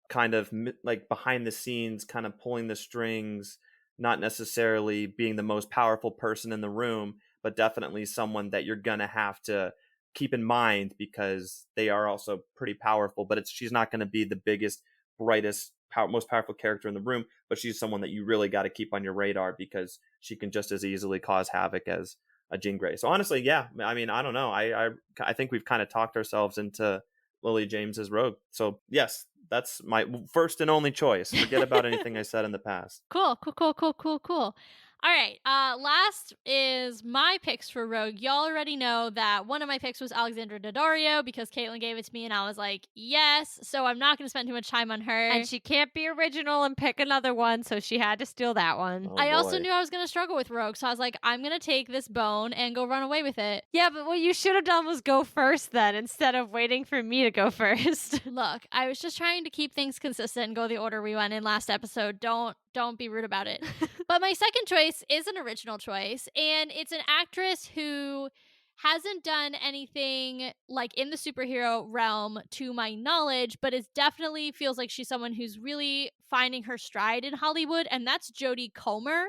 kind of like behind the scenes, kind of pulling the strings, not necessarily being the most powerful person in the room, but definitely someone that you're gonna have to keep in mind because they are also pretty powerful. But she's not going to be the biggest, brightest, most powerful character in the room, but she's someone that you really got to keep on your radar because she can just as easily cause havoc as a Jean Grey. So honestly, yeah, I mean, I don't know. I think we've kind of talked ourselves into Lily James's Rogue. So yes, that's my first and only choice. Forget about anything I said in the past. Cool. All right. Last is my picks for Rogue. Y'all already know that one of my picks was Alexandra Daddario because Caitlin gave it to me and I was like, yes. So I'm not going to spend too much time on her. And she can't be original and pick another one, so she had to steal that one. Oh, I also knew I was going to struggle with Rogue, so I was like, I'm going to take this bone and go run away with it. Yeah, but what you should have done was go first then, instead of waiting for me to go first. Look, I was just trying to keep things consistent and go the order we went in last episode. Don't be rude about it. But my second choice is an original choice, and it's an actress who hasn't done anything like in the superhero realm to my knowledge, but it definitely feels like she's someone who's really finding her stride in Hollywood, and that's Jodie Comer.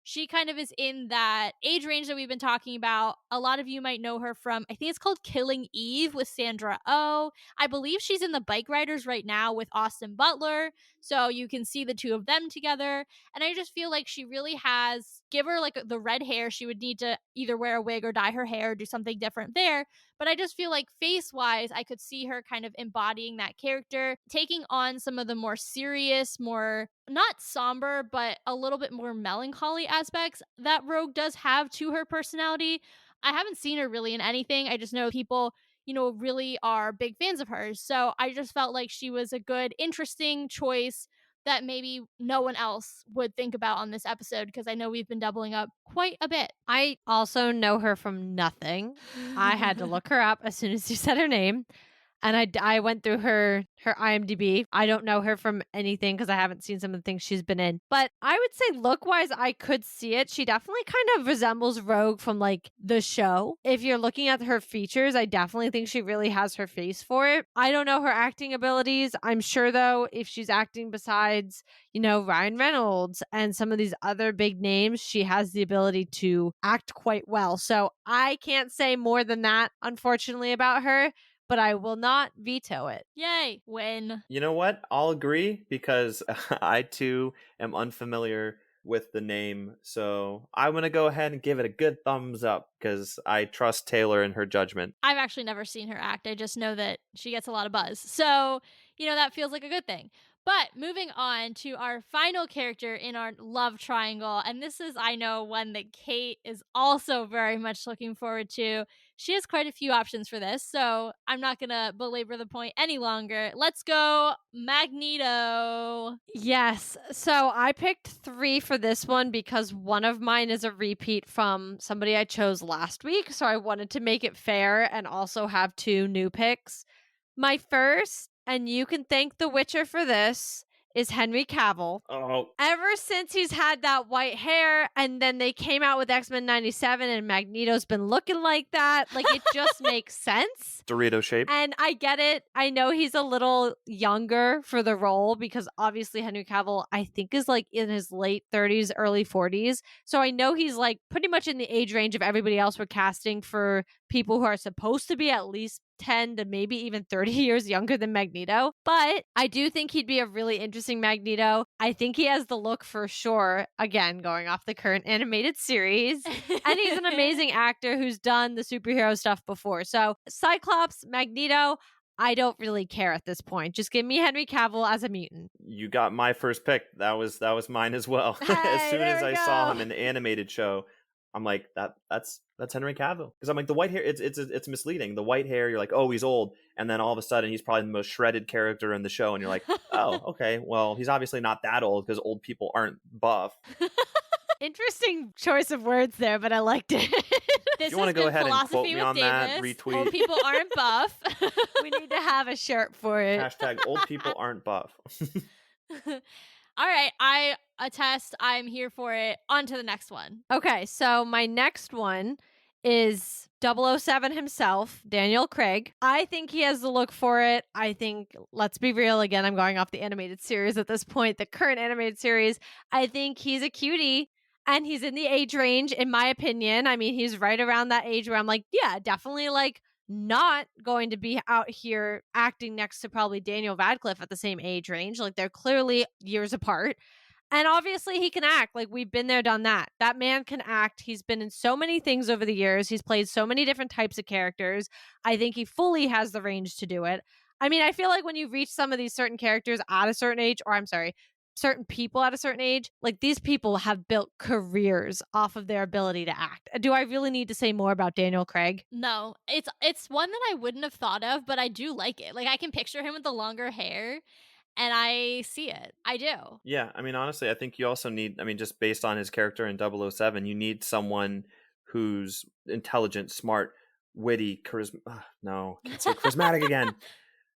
She kind of is in that age range that we've been talking about. A lot of you might know her from, I think it's called Killing Eve with Sandra Oh. I believe she's in The Bike Riders right now with Austin Butler. So you can see the two of them together. And I just feel like she really has, give her like the red hair, she would need to either wear a wig or dye her hair or do something different there. But I just feel like face-wise, I could see her kind of embodying that character, taking on some of the more serious, more not somber, but a little bit more melancholy aspects that Rogue does have to her personality. I haven't seen her really in anything. I just know people, really are big fans of hers. So I just felt like she was a good, interesting choice that maybe no one else would think about on this episode because I know we've been doubling up quite a bit. I also know her from nothing. I had to look her up as soon as you said her name. And I went through her IMDb. I don't know her from anything because I haven't seen some of the things she's been in. But I would say look-wise, I could see it. She definitely kind of resembles Rogue from like the show. If you're looking at her features, I definitely think she really has her face for it. I don't know her acting abilities. I'm sure though, if she's acting besides, Ryan Reynolds and some of these other big names, she has the ability to act quite well. So I can't say more than that, unfortunately, about her, but I will not veto it. Yay, win. You know what? I'll agree because I too am unfamiliar with the name. So I'm going to go ahead and give it a good thumbs up because I trust Taylor in her judgment. I've actually never seen her act. I just know that she gets a lot of buzz. So, that feels like a good thing. But moving on to our final character in our love triangle, and this is, I know, one that Kate is also very much looking forward to. She has quite a few options for this, so I'm not going to belabor the point any longer. Let's go Magneto. Yes. So I picked 3 for this one because one of mine is a repeat from somebody I chose last week. So I wanted to make it fair and also have 2 new picks. My first, and you can thank The Witcher for this, is Henry Cavill. Oh. Ever since he's had that white hair, and then they came out with X-Men 97 and Magneto's been looking like that, like it just makes sense. Dorito shape. And I get it. I know he's a little younger for the role because obviously Henry Cavill, I think, is like in his late 30s, early 40s. So I know he's like pretty much in the age range of everybody else we're casting for people who are supposed to be at least 10 to maybe even 30 years younger than Magneto. But I do think he'd be a really interesting Magneto. I think he has the look for sure, again, going off the current animated series. And he's an amazing actor who's done the superhero stuff before. So Cyclops, Magneto, I don't really care at this point. Just give me Henry Cavill as a mutant. You got my first pick. That was mine as well. Hey, as soon as I go. saw him in the animated show, I'm like, that's Henry Cavill. Because I'm like, the white hair, it's misleading. The white hair, you're like, oh, he's old, and then all of a sudden he's probably the most shredded character in the show, and you're like, oh, okay, well, he's obviously not that old because old people aren't buff. Interesting choice of words there, but I liked it. This you want to go ahead and quote me on that? Retweet. Old people aren't buff. We need to have a shirt for it. Hashtag old people aren't buff. All right, I attest. I'm here for it. On to the next one. Okay, so my next one is 007 himself, Daniel Craig. I think he has the look for it. I think, let's be real again, I'm going off the animated series at this point, the current animated series. I think he's a cutie. And he's in the age range, in my opinion. I mean, he's right around that age where I'm like, yeah, definitely like not going to be out here acting next to probably Daniel Radcliffe at the same age range. Like they're clearly years apart. And obviously he can act. Like we've been there, done that. That man can act. He's been in so many things over the years. He's played so many different types of characters. I think he fully has the range to do it. I mean, I feel like when you reach some of these certain characters at a certain age, or I'm sorry, certain people at a certain age, like these people have built careers off of their ability to act. Do I really need to say more about Daniel Craig? No, it's one that I wouldn't have thought of, but I do like it. Like I can picture him with the longer hair and I see it. I do. Yeah, I mean, honestly, I think you also need, just based on his character in 007, you need someone who's intelligent, smart, witty, can't say charismatic again.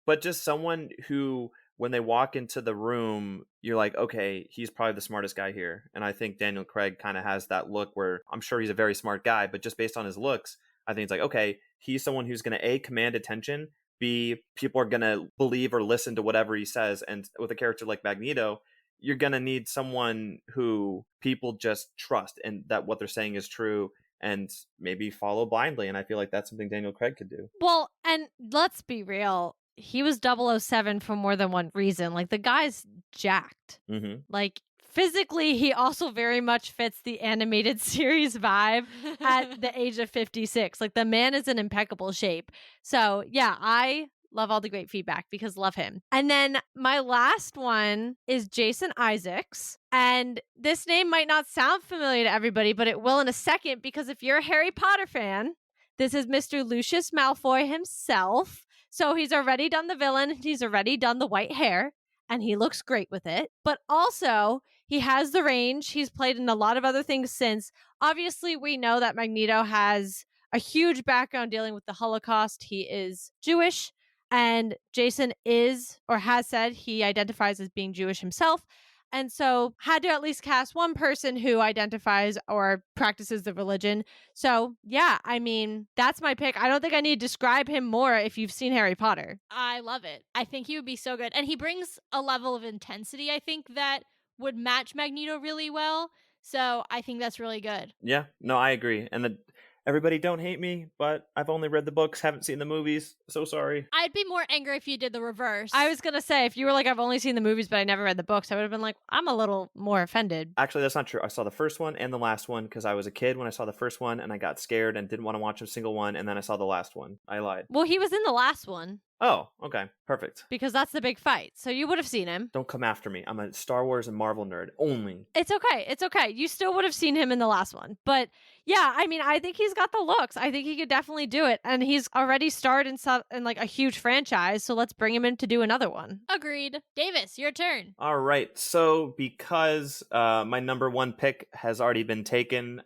But just someone who, when they walk into the room, you're like, okay, he's probably the smartest guy here. And I think Daniel Craig kind of has that look where I'm sure he's a very smart guy, but just based on his looks, I think it's like, okay, he's someone who's going to A, command attention, B, people are going to believe or listen to whatever he says. And with a character like Magneto, you're going to need someone who people just trust and that what they're saying is true and maybe follow blindly. And I feel like that's something Daniel Craig could do. Well, and let's be real. He was 007 for more than one reason. Like the guy's jacked. Mm-hmm. Like physically, he also very much fits the animated series vibe at the age of 56. Like the man is in impeccable shape. So yeah, I love all the great feedback because love him. And then my last one is Jason Isaacs. And this name might not sound familiar to everybody, but it will in a second because if you're a Harry Potter fan, this is Mr. Lucius Malfoy himself. So he's already done the villain, he's already done the white hair, and he looks great with it. But also, he has the range. He's played in a lot of other things since. Obviously, we know that Magneto has a huge background dealing with the Holocaust. He is Jewish, And Jason is or has said he identifies as being Jewish himself. And so had to at least cast one person who identifies or practices the religion. So yeah, I mean, that's my pick. I don't think I need to describe him more if you've seen Harry Potter. I love it. I think he would be so good. And he brings a level of intensity, I think, that would match Magneto really well. So I think that's really good. Yeah, no, I agree. And everybody don't hate me, but I've only read the books, haven't seen the movies. So sorry. I'd be more angry if you did the reverse. I was going to say, if you were like, I've only seen the movies, but I never read the books, I would have been like, I'm a little more offended. Actually, that's not true. I saw the first one and the last one because I was a kid when I saw the first one and I got scared and didn't want to watch a single one. And then I saw the last one. I lied. Well, he was in the last one. Oh, okay. Perfect. Because that's the big fight. So you would have seen him. Don't come after me. I'm a Star Wars and Marvel nerd only. It's okay. It's okay. You still would have seen him in the last one. But yeah, I mean, I think he's got the looks. I think he could definitely do it. And he's already starred in like a huge franchise. So let's bring him in to do another one. Agreed. Davis, your turn. All right. So because my number one pick has already been taken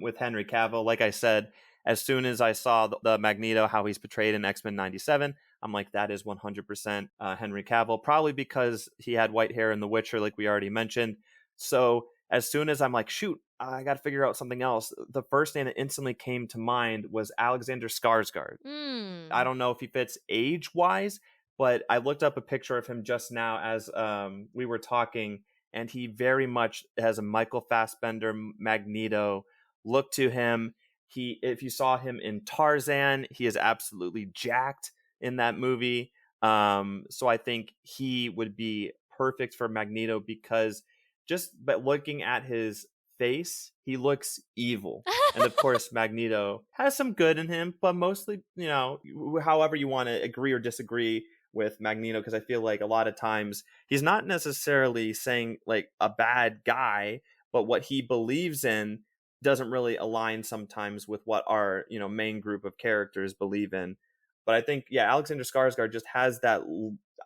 with Henry Cavill, like I said, as soon as I saw the Magneto, how he's portrayed in X-Men 97, I'm like, that is 100% Henry Cavill, probably because he had white hair in The Witcher, like we already mentioned. So as soon as I'm like, shoot, I got to figure out something else, the first name that instantly came to mind was Alexander Skarsgård. I don't know if he fits age-wise, but I looked up a picture of him just now as we were talking, and he very much has a Michael Fassbender Magneto look to him. If you saw him in Tarzan, he is absolutely jacked in that movie. So I think he would be perfect for Magneto because just by looking at his face, he looks evil. And of course, Magneto has some good in him, but mostly, however you want to agree or disagree with Magneto, because I feel like a lot of times he's not necessarily saying like a bad guy, but what he believes in doesn't really align sometimes with what our main group of characters believe in. But I think Alexander Skarsgård just has that,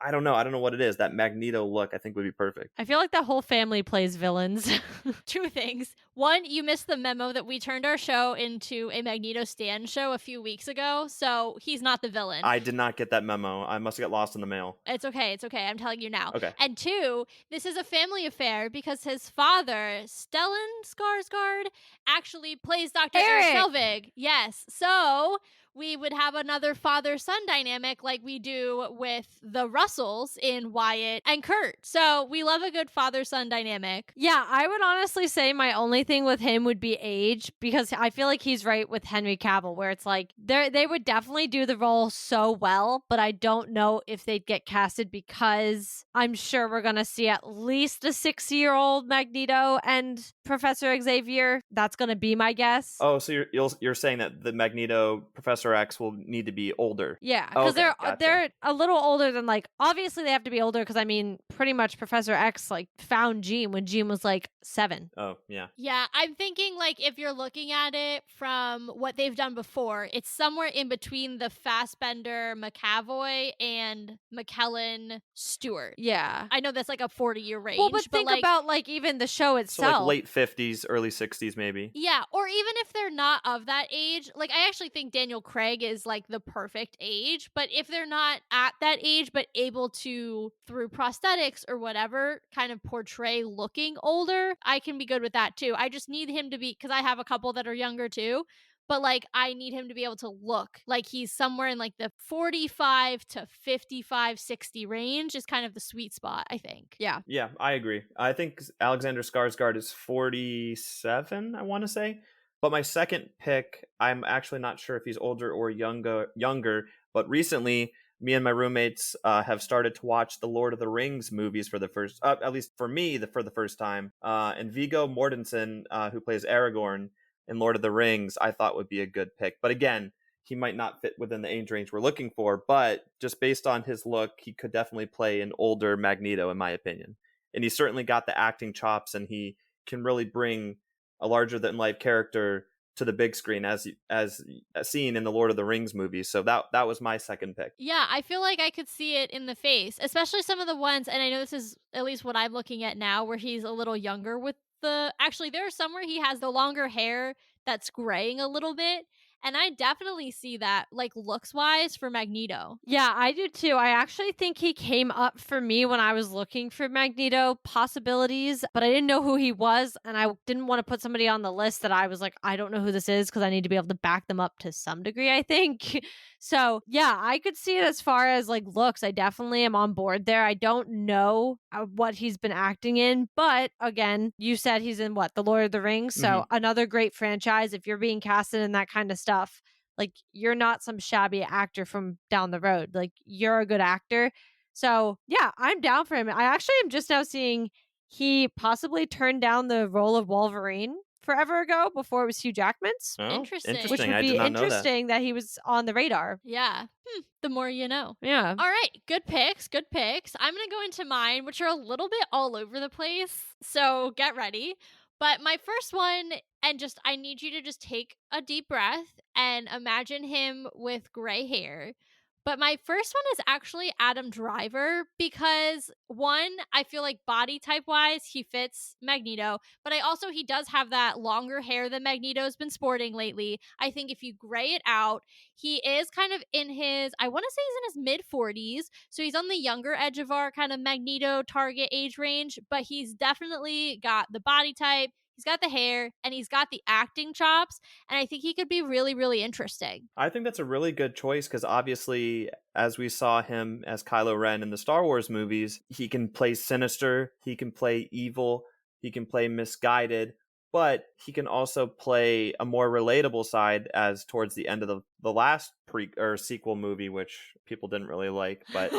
I don't know what it is, that Magneto look I think would be perfect. I feel like the whole family plays villains. Two things. One, you missed the memo that we turned our show into a Magneto Stan show a few weeks ago, so he's not the villain. I did not get that memo. I must have got lost in the mail. It's okay. I'm telling you now. Okay. And two, this is a family affair because his father, Stellan Skarsgård, actually plays Dr. Eric Selvig. Yes. So we would have another father-son dynamic like we do with the Russells in Wyatt and Kurt. So we love a good father-son dynamic. Yeah, I would honestly say my only thing with him would be age, because I feel like he's right with Henry Cavill, where it's like they would definitely do the role so well, but I don't know if they'd get casted because I'm sure we're going to see at least a 6-year-old Magneto and Professor Xavier. That's going to be my guess. Oh, so you're saying that the Magneto Professor X will need to be older. Yeah, because they're a little older than, like, obviously they have to be older because I mean pretty much Professor X like found Jean when Jean was like 7. Oh, yeah. Yeah, I'm thinking like if you're looking at it from what they've done before, it's somewhere in between the Fassbender McAvoy and McKellen Stewart. Yeah. I know that's like a 40-year range. Well, but think about like even the show itself. So like late 50s, early 60s maybe. Yeah, or even if they're not of that age, like I actually think Daniel Craig is like the perfect age, but if they're not at that age but able to, through prosthetics or whatever, kind of portray looking older, I can be good with that too. I just need him to be, because I have a couple that are younger too, but like I need him to be able to look like he's somewhere in like the 45 to 55, 60 range is kind of the sweet spot, I think. Yeah. Yeah, I agree. I think Alexander Skarsgård is 47, I want to say. But my second pick, I'm actually not sure if he's older or younger, but recently me and my roommates have started to watch the Lord of the Rings movies for the first, at least for me, for the first time. And Viggo Mortensen, who plays Aragorn in Lord of the Rings, I thought would be a good pick. But again, he might not fit within the age range we're looking for, but just based on his look, he could definitely play an older Magneto, in my opinion. And he's certainly got the acting chops, and he can really bring a larger than life character to the big screen as seen in the Lord of the Rings movies. So that was my second pick. Yeah, I feel like I could see it in the face, especially some of the ones, and I know this is at least what I'm looking at now, where he's a little younger with actually there are some where he has the longer hair that's graying a little bit, And I definitely see that, like, looks-wise for Magneto. Yeah, I do too. I actually think he came up for me when I was looking for Magneto possibilities, but I didn't know who he was, and I didn't want to put somebody on the list that I was like, I don't know who this is, because I need to be able to back them up to some degree, I think. So, yeah, I could see it as far as like looks. I definitely am on board there. I don't know what he's been acting in, but again, you said he's in what? The Lord of the Rings. So, another great franchise. If you're being casted in that kind of stuff, like, you're not some shabby actor from down the road. Like, you're a good actor. So, yeah, I'm down for him. I actually am just now seeing he possibly turned down the role of Wolverine forever ago before it was Hugh Jackman's. Oh, Interesting. Which would I be did not know that. interesting that he was on the radar. Yeah. The more you know. Yeah. All right. Good picks. Good picks. I'm going to go into mine, which are a little bit all over the place. So get ready. But my first one, and just, I need you to just take a deep breath and imagine him with gray hair. But my first one is actually Adam Driver because, one, I feel like body type wise, he fits Magneto, but he does have that longer hair that Magneto's been sporting lately. I think if you gray it out, he is kind of in his, I want to say he's in his mid 40s. So he's on the younger edge of our kind of Magneto target age range, but he's definitely got the body type. He's got the hair and he's got the acting chops. And I think he could be really, really interesting. I think that's a really good choice because obviously, as we saw him as Kylo Ren in the Star Wars movies, he can play sinister, he can play evil, he can play misguided, but he can also play a more relatable side as towards the end of the last sequel movie, which people didn't really like, but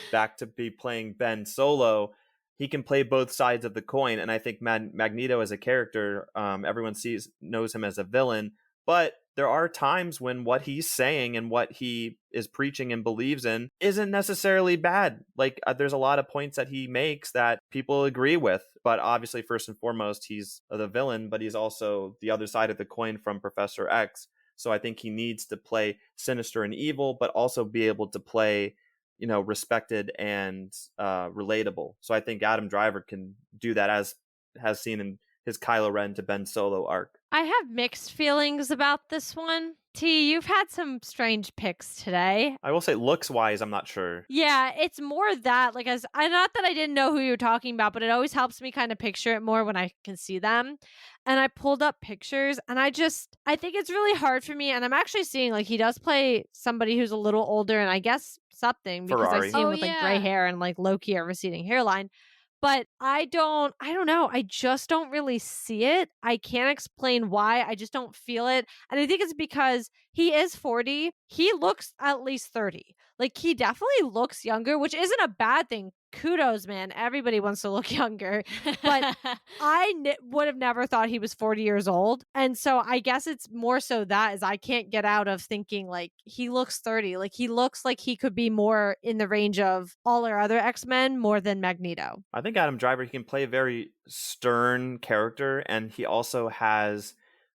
back to be playing Ben Solo. He can play both sides of the coin, and I think Magneto as a character, everyone knows him as a villain, but there are times when what he's saying and what he is preaching and believes in isn't necessarily bad. Like, there's a lot of points that he makes that people agree with, but obviously, first and foremost, he's the villain, but he's also the other side of the coin from Professor X. So I think he needs to play sinister and evil, but also be able to play, respected and relatable. So I think Adam Driver can do that, as has seen in his Kylo Ren to Ben Solo arc. I have mixed feelings about this one. T, you've had some strange picks today. I will say, looks-wise, I'm not sure. Yeah, it's more that, like, not that I didn't know who you were talking about, but it always helps me kind of picture it more when I can see them. And I pulled up pictures, and I think it's really hard for me. And I'm actually seeing, like, he does play somebody who's a little older, and I guess something, because Ferrari. I see him with, like, gray hair and, like, low-key a receding hairline. But I don't know. I just don't really see it. I can't explain why. I just don't feel it. And I think it's because he is 40. He looks at least 30. Like, he definitely looks younger, which isn't a bad thing. Kudos, man. Everybody wants to look younger. But I would have never thought he was 40 years old. And so I guess it's more so that is I can't get out of thinking, like, he looks 30. Like, he looks like he could be more in the range of all our other X-Men more than Magneto. I think Adam Driver, he can play a very stern character, and he also has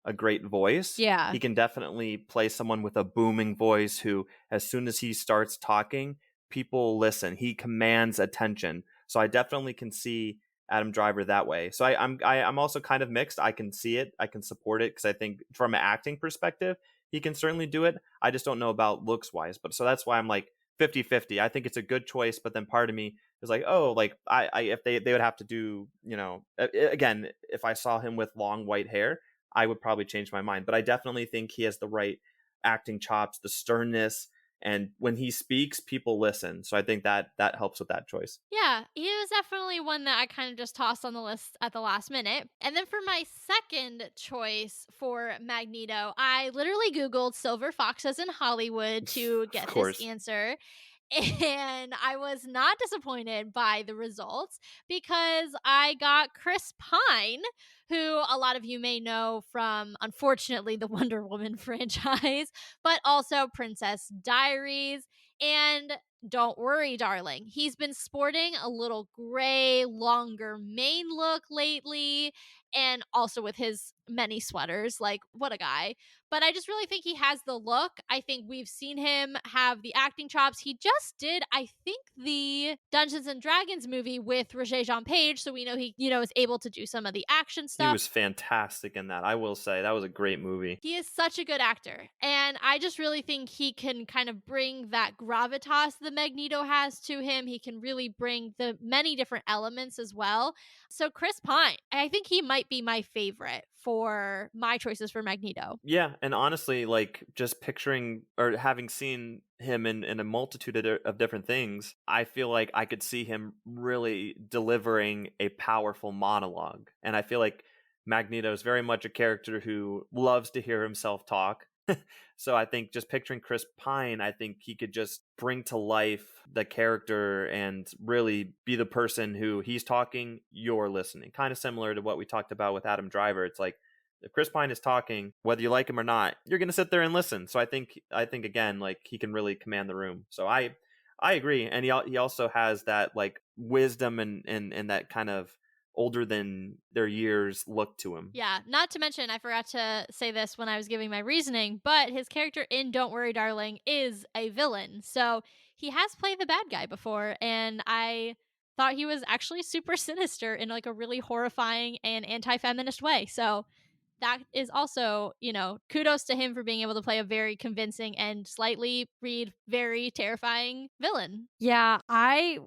a great voice. Yeah. He can definitely play someone with a booming voice who, as soon as he starts talking, people listen. He commands attention. So I definitely can see Adam Driver that way. So I'm also kind of mixed. I can see it. I can support it because I think from an acting perspective, he can certainly do it. I just don't know about looks wise. But so that's why I'm like 50-50. I think it's a good choice, but then part of me is like, oh, like I if they would have to do, again, if I saw him with long white hair, I would probably change my mind. But I definitely think he has the right acting chops, the sternness, and when he speaks, people listen. So I think that helps with that choice. Yeah, he was definitely one that I kind of just tossed on the list at the last minute. And then for my second choice for Magneto, I literally Googled silver foxes in Hollywood to get this answer. And I was not disappointed by the results because I got Chris Pine, who a lot of you may know from, unfortunately, the Wonder Woman franchise, but also Princess Diaries. And Don't Worry, Darling. He's been sporting a little gray, longer mane look lately, and also with his many sweaters. Like, what a guy. But I just really think he has the look. I think we've seen him have the acting chops. He just did, I think, the Dungeons and Dragons movie with Roger Jean Page, so we know he, is able to do some of the action stuff. He was fantastic in that. I will say that was a great movie. He is such a good actor, and I just really think he can kind of bring that gravitas that Magneto has to him. He can really bring the many different elements as well. So Chris Pine, I think he might be my favorite for my choices for Magneto. Yeah, and honestly, like, just picturing or having seen him in a multitude of different things, I feel like I could see him really delivering a powerful monologue. And I feel like Magneto is very much a character who loves to hear himself talk. So I think just picturing Chris Pine, I think he could just bring to life the character and really be the person who he's talking, you're listening. Kind of similar to what we talked about with Adam Driver. It's like, if Chris Pine is talking, whether you like him or not, you're going to sit there and listen. So I think again, like, he can really command the room. So I agree. And he also has that, like, wisdom and that kind of older than their years look to him. Yeah, not to mention, I forgot to say this when I was giving my reasoning, but his character in Don't Worry, Darling is a villain. So he has played the bad guy before, and I thought he was actually super sinister in, like, a really horrifying and anti-feminist way. So that is also, kudos to him for being able to play a very convincing and slightly very terrifying villain. Yeah,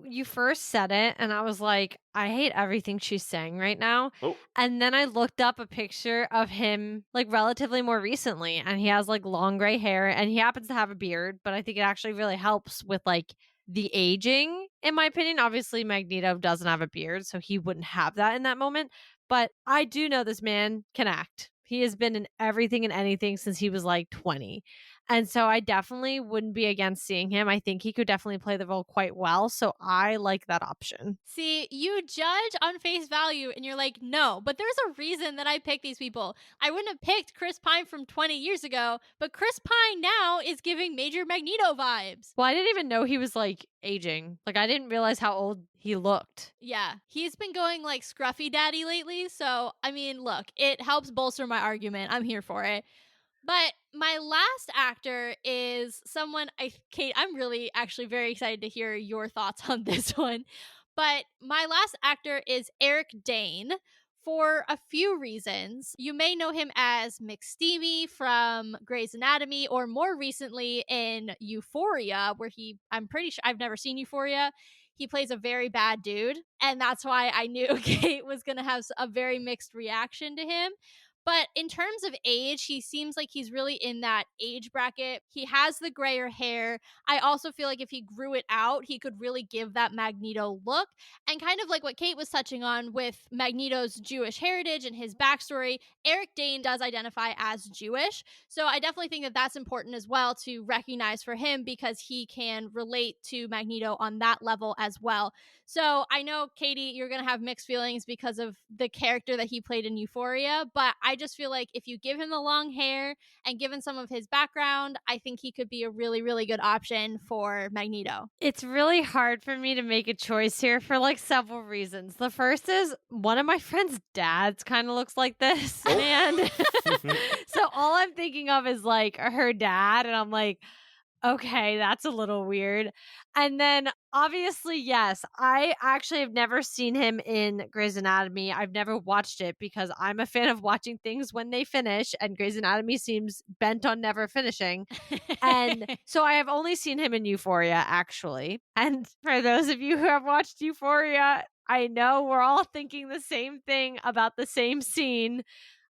you first said it and I was like, I hate everything she's saying right now. Oh. And then I looked up a picture of him, like, relatively more recently, and he has, like, long gray hair and he happens to have a beard, but I think it actually really helps with, like, the aging, in my opinion. Obviously, Magneto doesn't have a beard, so he wouldn't have that in that moment. But I do know this man can act. He has been in everything and anything since he was like 20. And so I definitely wouldn't be against seeing him. I think he could definitely play the role quite well. So I like that option. See, you judge on face value and you're like, no, but there's a reason that I picked these people. I wouldn't have picked Chris Pine from 20 years ago, but Chris Pine now is giving major Magneto vibes. Well, I didn't even know he was, like, aging. Like, I didn't realize how old he looked. Yeah, he's been going, like, scruffy daddy lately. So, I mean, look, it helps bolster my argument. I'm here for it. But my last actor is someone, Kate, I'm really actually very excited to hear your thoughts on this one. But my last actor is Eric Dane for a few reasons. You may know him as McSteamy from Grey's Anatomy, or more recently in Euphoria, where I'm pretty sure, I've never seen Euphoria. He plays a very bad dude. And that's why I knew Kate was going to have a very mixed reaction to him. But in terms of age, he seems like he's really in that age bracket. He has the grayer hair. I also feel like if he grew it out, he could really give that Magneto look. And kind of like what Kate was touching on with Magneto's Jewish heritage and his backstory, Eric Dane does identify as Jewish. So I definitely think that that's important as well to recognize for him, because he can relate to Magneto on that level as well. So I know, Katie, you're going to have mixed feelings because of the character that he played in Euphoria, but I just feel like if you give him the long hair and given some of his background, I think he could be a really, really good option for Magneto. It's really hard for me to make a choice here for, like, several reasons. The first is one of my friend's dads kind of looks like this. And so all I'm thinking of is, like, her dad. And I'm like, okay, that's a little weird. And then obviously, yes, I actually have never seen him in Grey's Anatomy. I've never watched it because I'm a fan of watching things when they finish, and Grey's Anatomy seems bent on never finishing. And so I have only seen him in Euphoria, actually. And for those of you who have watched Euphoria, I know we're all thinking the same thing about the same scene.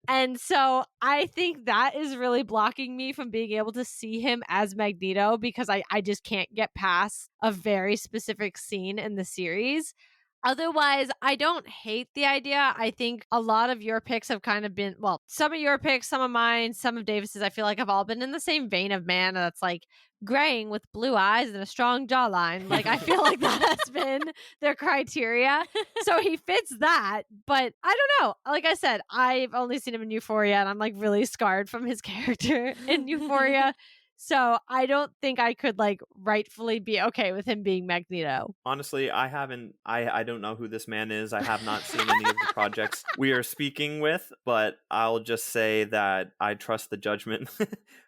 And so I think that is really blocking me from being able to see him as Magneto, because I just can't get past a very specific scene in the series. Otherwise, I don't hate the idea. I think a lot of your picks have kind of been, well, some of your picks, some of mine, some of Davis's, I feel like have all been in the same vein of man that's like graying with blue eyes and a strong jawline. Like, I feel like that has been their criteria. So he fits that. But I don't know. Like I said, I've only seen him in Euphoria, and I'm, like, really scarred from his character in Euphoria. So I don't think I could like rightfully be okay with him being Magneto. Honestly, I don't know who this man is. I have not seen any of the projects we are speaking with, but I'll just say that I trust the judgment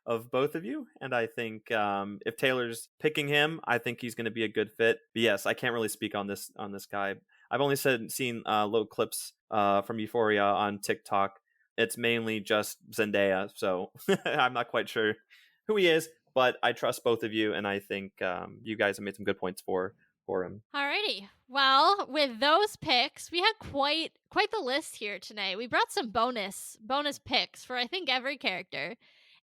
of both of you. And I think if Taylor's picking him, I think he's going to be a good fit. But yes, I can't really speak on this guy. I've only seen little clips from Euphoria on TikTok. It's mainly just Zendaya, so I'm not quite sure who he is. But I trust both of you, and I think you guys have made some good points for him. Alrighty. Well, with those picks, we had quite the list here tonight. We brought some bonus picks for I think every character.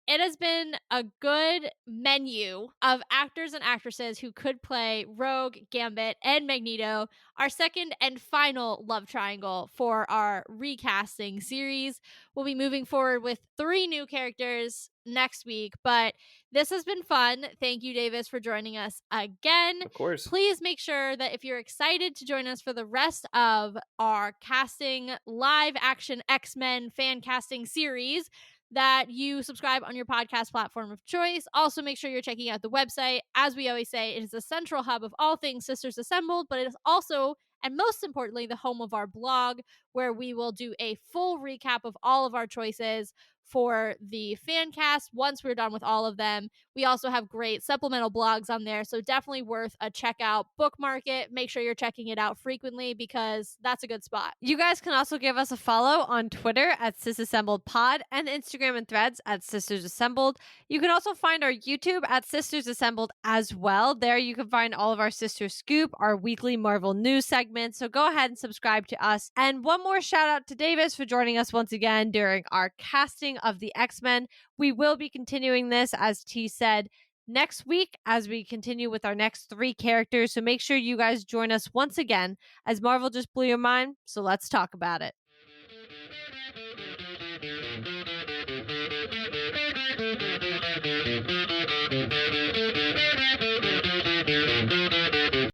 It has been a good menu of actors and actresses who could play Rogue, Gambit, and Magneto, our second and final love triangle for our recasting series. We'll be moving forward with 3 new characters next week, but this has been fun. Thank you, Davis, for joining us again. Of course. Please make sure that if you're excited to join us for the rest of our casting live action X-Men fan casting series, that you subscribe on your podcast platform of choice. Also, make sure you're checking out the website. As we always say, it is the central hub of all things Sisters Assembled, but it is also, and most importantly, the home of our blog, where we will do a full recap of all of our choices for the fan cast once we're done with all of them. We also have great supplemental blogs on there, so definitely worth a check out. Bookmark it. Make sure you're checking it out frequently because that's a good spot. You guys can also give us a follow on Twitter at SisAssembledPod and Instagram and Threads at Sisters Assembled. You can also find our YouTube at Sisters Assembled as well. There you can find all of our Sister Scoop, our weekly Marvel news segments. So go ahead and subscribe to us. And one more shout out to Davis for joining us once again during our casting of the X-Men. We will be continuing this, as T said, next week as we continue with our next 3 characters. So make sure you guys join us once again as Marvel just blew your mind. So let's talk about it.